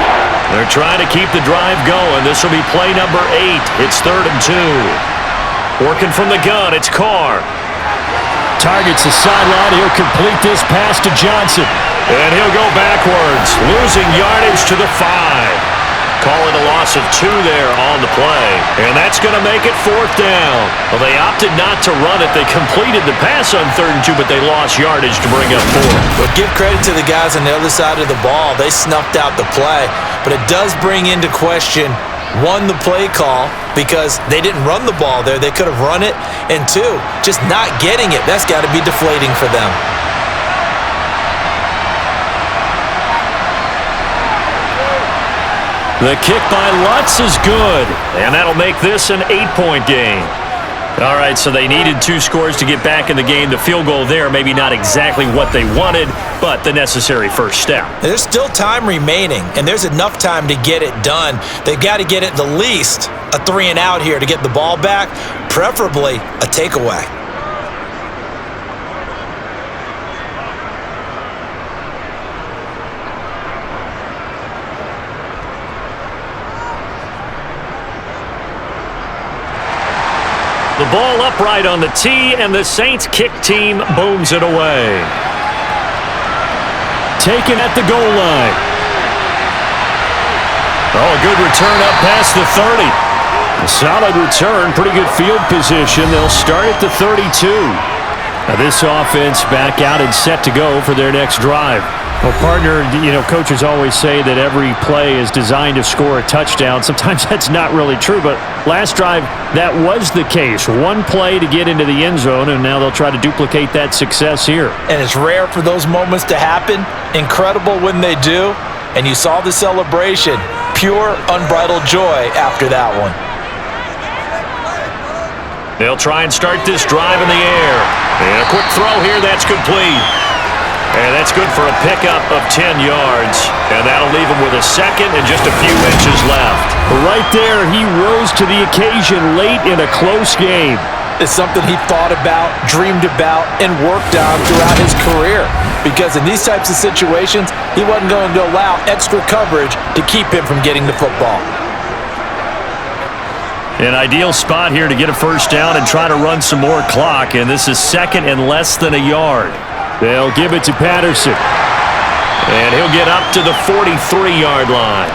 They're trying to keep the drive going. This will be play number 8. It's 3rd and 2. Working from the gun, it's Carr. Targets the sideline. He'll complete this pass to Johnson. And he'll go backwards, losing yardage to the 5. Call it a loss of 2 there on the play. And that's going to make it 4th down. Well, they opted not to run it. They completed the pass on 3rd and 2, but they lost yardage to bring up 4. Well, give credit to the guys on the other side of the ball. They snuffed out the play. But it does bring into question, 1, the play call, because they didn't run the ball there. They could have run it. And 2, just not getting it. That's got to be deflating for them. The kick by Lutz is good, and that'll make this an 8-point game. All right, so they needed 2 scores to get back in the game. The field goal there, maybe not exactly what they wanted, but the necessary first step. There's still time remaining, and there's enough time to get it done. They've got to get at the least a 3-and-out here to get the ball back, preferably a takeaway. The ball upright on the tee, and the Saints kick team booms it away. Taken at the goal line. Oh, a good return up past the 30. A solid return, pretty good field position. They'll start at the 32. Now this offense back out and set to go for their next drive. Well, partner, coaches always say that every play is designed to score a touchdown. Sometimes that's not really true, but last drive, that was the case. 1 play to get into the end zone, and now they'll try to duplicate that success here. And it's rare for those moments to happen. Incredible when they do. And you saw the celebration. Pure, unbridled joy after that one. They'll try and start this drive in the air. And a quick throw here, that's complete. And that's good for a pickup of 10 yards. And that'll leave him with a second and just a few inches left. Right there, he rose to the occasion late in a close game. It's something he thought about, dreamed about, and worked on throughout his career. Because in these types of situations, he wasn't going to allow extra coverage to keep him from getting the football. An ideal spot here to get a first down and try to run some more clock. And this is 2nd and less than a yard. They'll give it to Patterson. And he'll get up to the 43-yard line.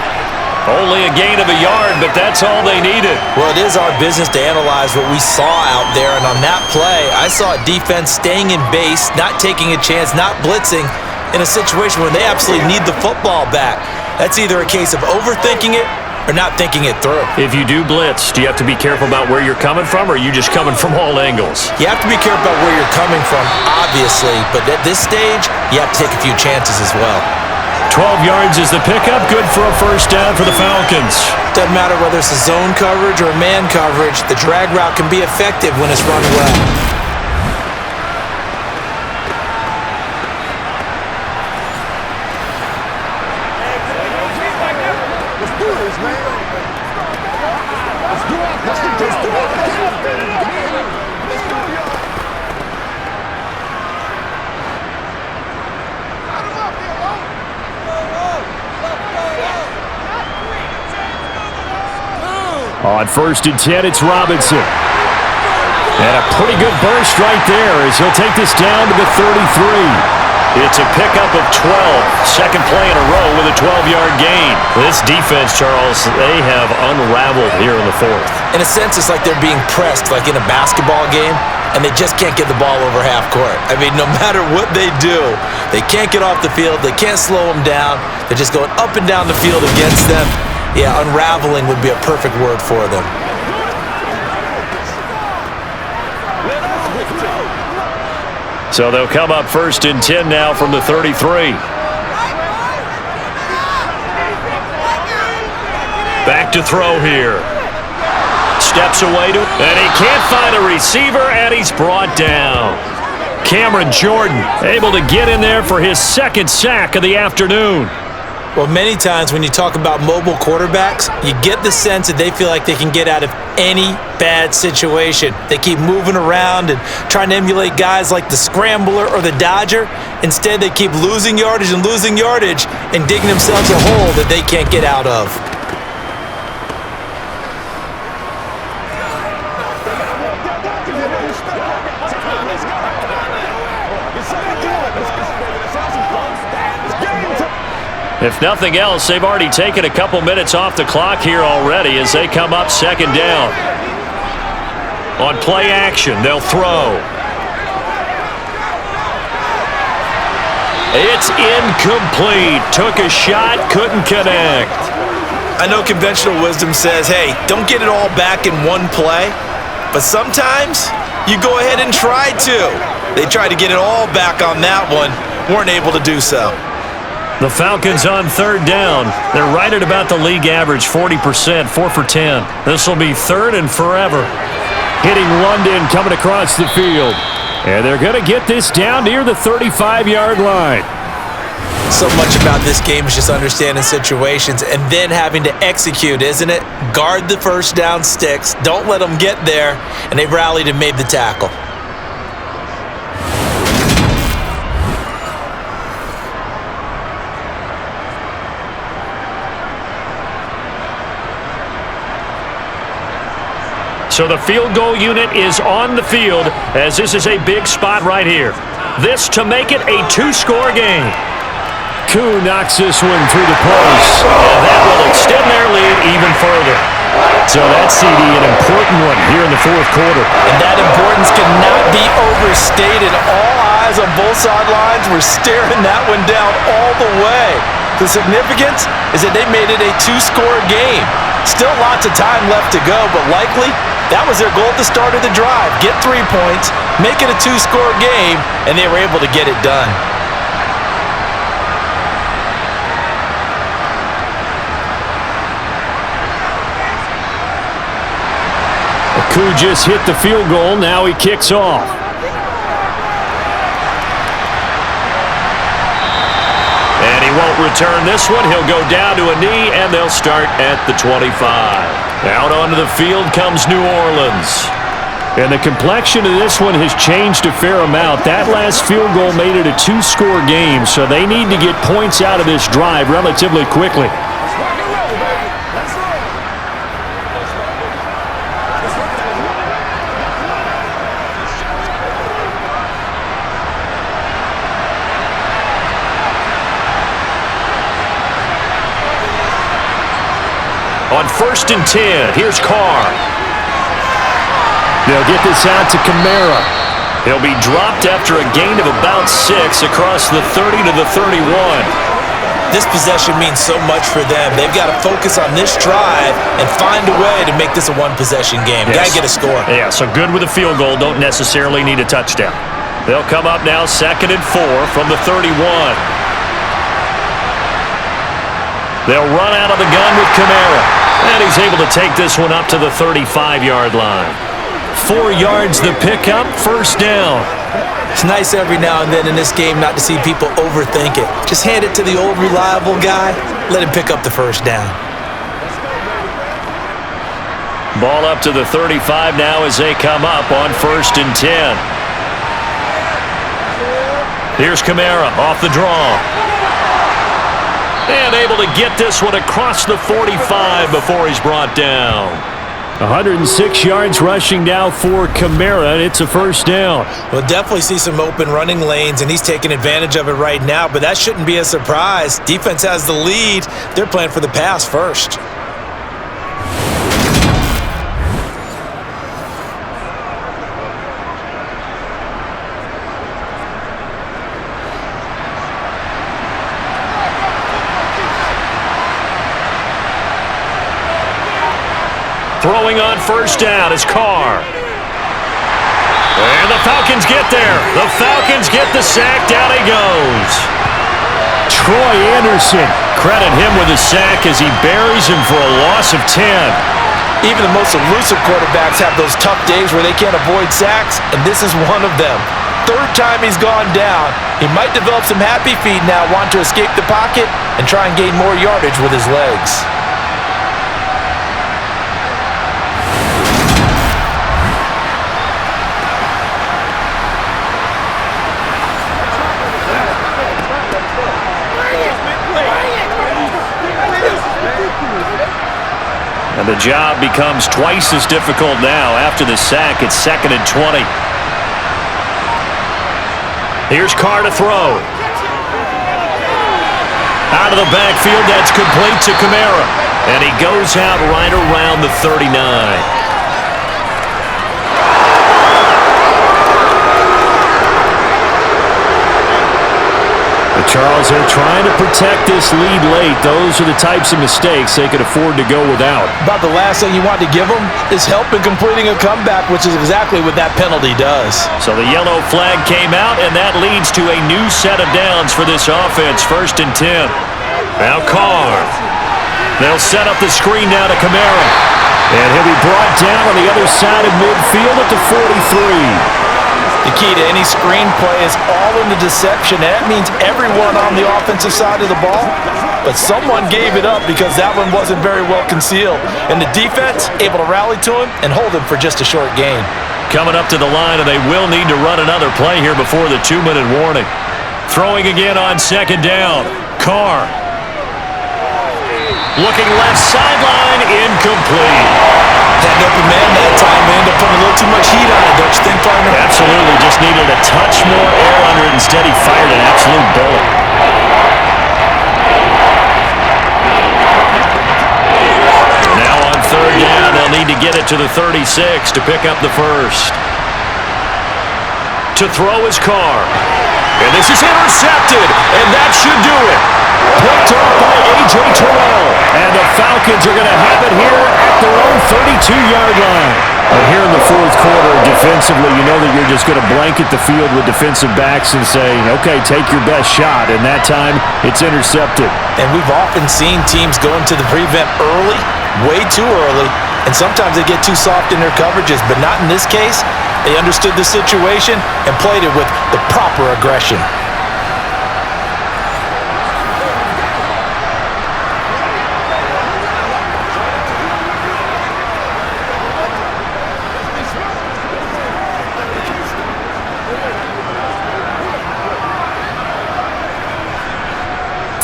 Only a gain of a yard, but that's all they needed. Well, it is our business to analyze what we saw out there. And on that play, I saw a defense staying in base, not taking a chance, not blitzing in a situation where they absolutely need the football back. That's either a case of overthinking it or not thinking it through. If you do blitz, do you have to be careful about where you're coming from, or are you just coming from all angles? You have to be careful about where you're coming from, obviously, but at this stage, you have to take a few chances as well. 12 yards is the pickup, good for a first down for the Falcons. Doesn't matter whether it's a zone coverage or a man coverage, the drag route can be effective when it's run well. On 1st and 10, it's Robinson. And a pretty good burst right there as he'll take this down to the 33. It's a pickup of 12. Second play in a row with a 12-yard gain. This defense, Charles, they have unraveled here in the 4th. In a sense, it's like they're being pressed, like in a basketball game. and they just can't get the ball over half court. I mean, no matter what they do, they can't get off the field. They can't slow them down. They're just going up and down the field against them. Yeah, unraveling would be a perfect word for them. So they'll come up 1st and 10 now from the 33. Back to throw here. Steps away to, and he can't find a receiver, and he's brought down. Cameron Jordan able to get in there for his 2nd sack of the afternoon. Well, many times when you talk about mobile quarterbacks, you get the sense that they feel like they can get out of any bad situation. They keep moving around and trying to emulate guys like the Scrambler or the Dodger. Instead, they keep losing yardage and digging themselves a hole that they can't get out of. If nothing else, they've already taken a couple minutes off the clock here already as they come up 2nd down. On play action, they'll throw. It's incomplete. Took a shot, couldn't connect. I know conventional wisdom says, hey, don't get it all back in one play, but sometimes you go ahead and try to. They tried to get it all back on that one, weren't able to do so. The Falcons on 3rd down. They're right at about the league average, 40%, 4 for 10. This will be 3rd and forever. Hitting London coming across the field. And they're going to get this down near the 35-yard line. So much about this game is just understanding situations and then having to execute, isn't it? Guard the 1st down sticks. Don't let them get there. And they've rallied and made the tackle. So the field goal unit is on the field as this is a big spot right here. This to make it a 2-score game. Koo knocks this one through the post. And that will extend their lead even further. So that's, CD, an important one here in the 4th quarter. And that importance cannot be overstated. All eyes on both sidelines were staring that one down all the way. The significance is that they made it a 2-score game. Still lots of time left to go, but likely that was their goal at the start of the drive. Get 3 points, make it a 2-score game, and they were able to get it done. Koo just hit the field goal. Now he kicks off. And he won't return this one. He'll go down to a knee, and they'll start at the 25. Out onto the field comes New Orleans. And the complexion of this one has changed a fair amount. That last field goal made it a 2-score game, so they need to get points out of this drive relatively quickly. On 1st and 10, here's Carr. They'll get this out to Kamara. He'll be dropped after a gain of about 6 across the 30 to the 31. This possession means so much for them. They've got to focus on this drive and find a way to make this a one-possession game. Yes. Got to get a score. Yeah, so good with a field goal. Don't necessarily need a touchdown. They'll come up now 2nd and 4 from the 31. They'll run out of the gun with Kamara. And he's able to take this one up to the 35-yard line. 4 yards the pickup, 1st down. It's nice every now and then in this game not to see people overthink it. Just hand it to the old reliable guy. Let him pick up the 1st down. Ball up to the 35 now as they come up on 1st and 10. Here's Kamara off the draw. And able to get this one across the 45 before he's brought down. 106 yards rushing now for Kamara, and it's a 1st down. We'll definitely see some open running lanes, and he's taking advantage of it right now, but that shouldn't be a surprise. Defense has the lead. They're playing for the pass first. Throwing on first down is Carr. And the Falcons get there. The Falcons get the sack. Down he goes. Troy Anderson. Credit him with a sack as he buries him for a loss of 10. Even the most elusive quarterbacks have those tough days where they can't avoid sacks, and this is one of them. Third time he's gone down. He might develop some happy feet now, want to escape the pocket and try and gain more yardage with his legs. And the job becomes twice as difficult now. After the sack, it's 2nd and 20. Here's Carr to throw. Out of the backfield, that's complete to Kamara. And he goes out right around the 39. Charles, they're trying to protect this lead late. Those are the types of mistakes they could afford to go without. About the last thing you want to give them is help in completing a comeback, which is exactly what that penalty does. So the yellow flag came out, and that leads to a new set of downs for this offense. 1st and 10. Now Carr. They'll set up the screen now to Kamara. And he'll be brought down on the other side of midfield at the 43. The key to any screenplay is all in the deception. And that means everyone on the offensive side of the ball. But someone gave it up because that one wasn't very well concealed. And the defense able to rally to him and hold him for just a short gain. Coming up to the line, and they will need to run another play here before the 2-minute warning. Throwing again on 2nd down. Carr. Looking left sideline, incomplete. That open man that time, man, to put a little too much heat on it, don't you think, partner? Absolutely, just needed a touch more air under it. Instead, he fired an absolute bullet. Now on 3rd down, they'll need to get it to the 36 to pick up the first. To throw is Carr. And this is intercepted, and that should do it. Picked up by A.J. Terrell. And the Falcons are going to have it here at their own 32-yard line. But here in the 4th quarter, defensively, you know that you're just going to blanket the field with defensive backs and say, okay, take your best shot. And that time, it's intercepted. And we've often seen teams go into the prevent early, way too early, and sometimes they get too soft in their coverages. But not in this case. They understood the situation and played it with the proper aggression.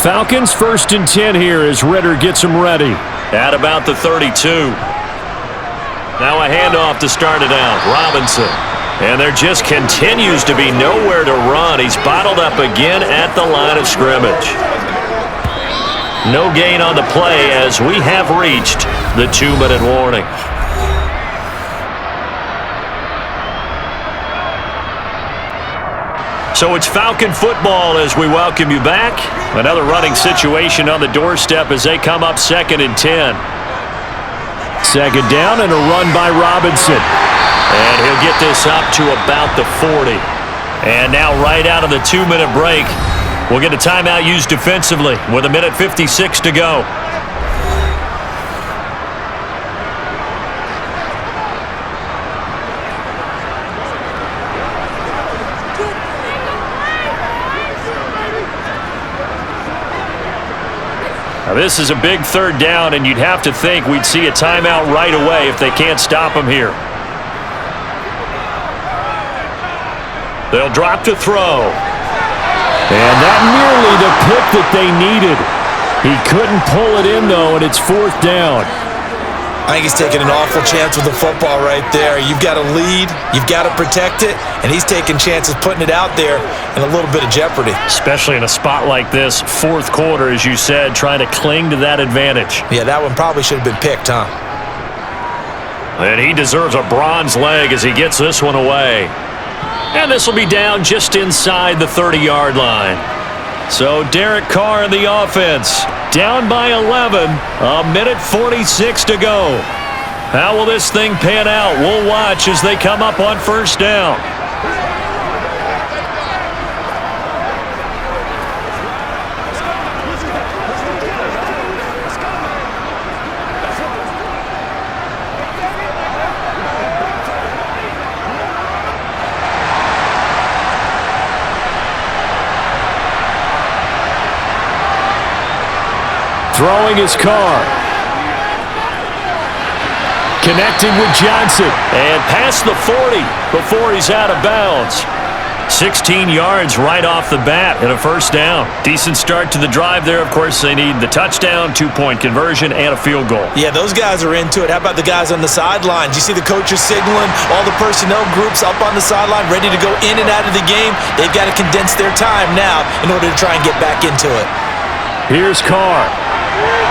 Falcons 1st and 10 here as Ritter gets them ready. At about the 32. Now a handoff to start it out. Robinson. And there just continues to be nowhere to run. He's bottled up again at the line of scrimmage. No gain on the play as we have reached the 2-minute warning. So it's Falcon football as we welcome you back. Another running situation on the doorstep as they come up 2nd and 10. 2nd down and a run by Robinson. And he'll get this up to about the 40. And now right out of the 2-minute break, we'll get a timeout used defensively with 1:56 to go. Now this is a big 3rd down, and you'd have to think we'd see a timeout right away if they can't stop him here. They'll drop to throw. And that nearly the pick that they needed. He couldn't pull it in, though, and it's 4th down. I think he's taking an awful chance with the football right there. You've got to lead, you've got to protect it, and he's taking chances putting it out there in a little bit of jeopardy. Especially in a spot like this, 4th quarter, as you said, trying to cling to that advantage. Yeah, that one probably should have been picked, huh? And he deserves a bronze leg as he gets this one away. And this will be down just inside the 30-yard line. So Derek Carr in the offense, down by 11, 1:46 to go. How will this thing pan out? We'll watch as they come up on first down. Throwing his car. Connecting with Johnson. And past the 40 before he's out of bounds. 16 yards right off the bat and a first down. Decent start to the drive there. Of course, they need the touchdown, 2-point conversion, and a field goal. Yeah, those guys are into it. How about the guys on the sidelines? You see the coaches signaling, all the personnel groups up on the sideline ready to go in and out of the game. They've got to condense their time now in order to try and get back into it. Here's Carr.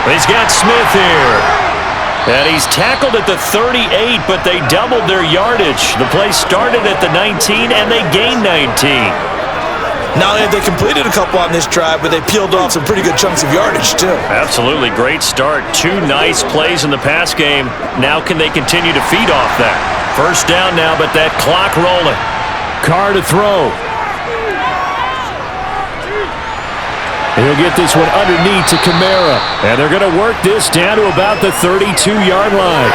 He's got Smith here. And he's tackled at the 38, but they doubled their yardage. The play started at the 19, and they gained 19. Not only have they completed a couple on this drive, but they peeled off some pretty good chunks of yardage, too. Absolutely. Great start. 2 nice plays in the pass game. Now can they continue to feed off that? First down now, but that clock rolling. Carr to throw. He'll get this one underneath to Kamara. And they're going to work this down to about the 32-yard line.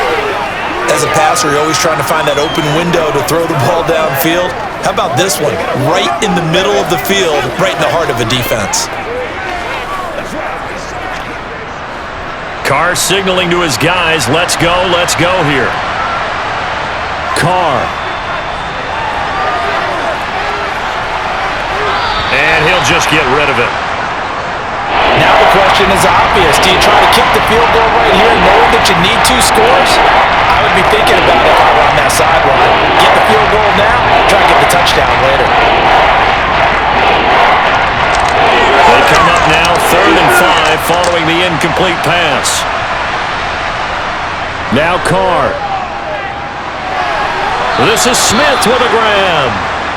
As a passer, you're always trying to find that open window to throw the ball downfield. How about this one? Right in the middle of the field, right in the heart of a defense. Carr signaling to his guys, let's go here. Carr. And he'll just get rid of it. Now the question is obvious. Do you try to kick the field goal right here knowing that you need 2 scores? I would be thinking about it if I were on that sideline. Get the field goal now, try to get the touchdown later. They come up now, 3rd and 5, following the incomplete pass. Now Carr. This is Smith with a grab.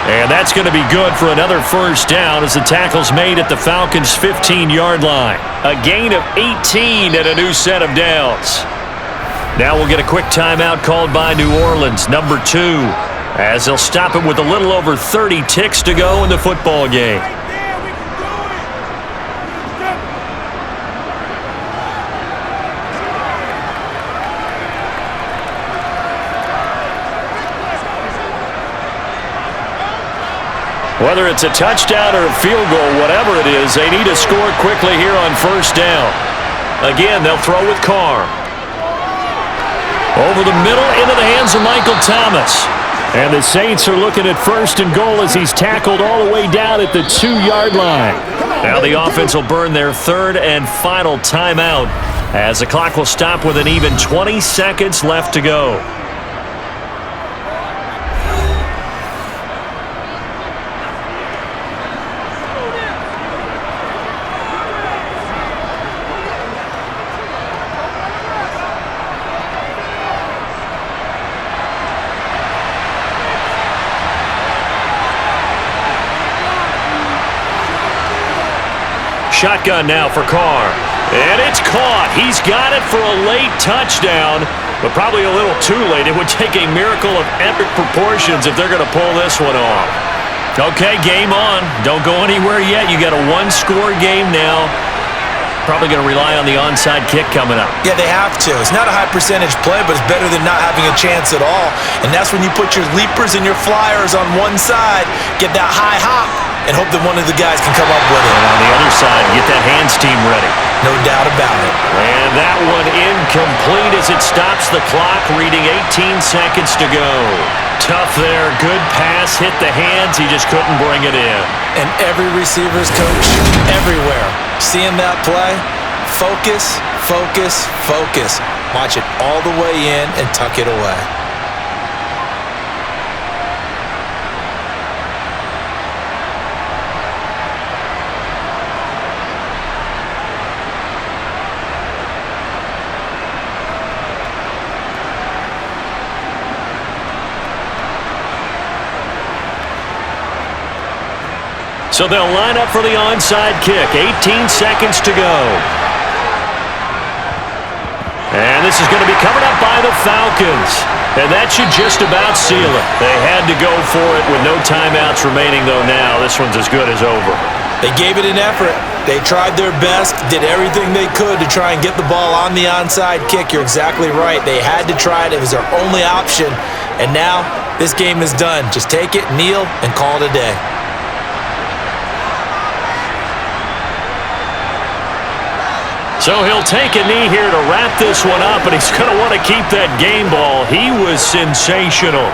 And that's going to be good for another first down as the tackle's made at the Falcons' 15-yard line. A gain of 18 and a new set of downs. Now we'll get a quick timeout called by New Orleans, number 2, as they'll stop it with a little over 30 ticks to go in the football game. Whether it's a touchdown or a field goal, whatever it is, they need to score quickly here on first down. Again, they'll throw with Carr. Over the middle, into the hands of Michael Thomas. And the Saints are looking at 1st and goal as he's tackled all the way down at the 2-yard line. Now the offense will burn their 3rd and final timeout as the clock will stop with an even 20 seconds left to go. Shotgun now for Carr. And it's caught. He's got it for a late touchdown, but probably a little too late. It would take a miracle of epic proportions if they're going to pull this one off. Okay, game on. Don't go anywhere yet. You got a 1-score game now. Probably going to rely on the onside kick coming up. Yeah, they have to. It's not a high percentage play, but it's better than not having a chance at all. And that's when you put your leapers and your flyers on one side, get that high hop, and hope that one of the guys can come up with it. And on the other side, get that hands team ready. No doubt about it. And that one incomplete as it stops the clock, reading 18 seconds to go. Tough there. Good pass. Hit the hands. He just couldn't bring it in. And every receiver's coach everywhere. Seeing that play, focus, focus, focus. Watch it all the way in and tuck it away. So they'll line up for the onside kick. 18 seconds to go. And this is going to be covered up by the Falcons. And that should just about seal it. They had to go for it with no timeouts remaining, though now. This one's as good as over. They gave it an effort. They tried their best, did everything they could to try and get the ball on the onside kick. You're exactly right. They had to try it. It was their only option. And now this game is done. Just take it, kneel, and call it a day. So he'll take a knee here to wrap this one up, and he's going to want to keep that game ball. He was sensational.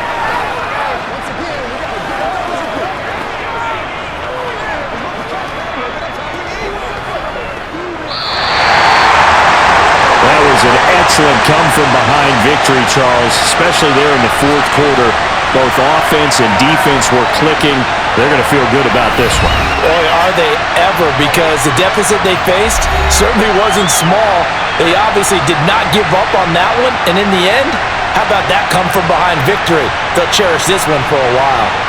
That was an excellent come-from-behind victory, Charles, especially there in the fourth quarter. Both offense and defense were clicking. They're going to feel good about this one. Boy, are they ever, because the deficit they faced certainly wasn't small. They obviously did not give up on that one, and in the end, how about that come-from-behind victory? They'll cherish this one for a while.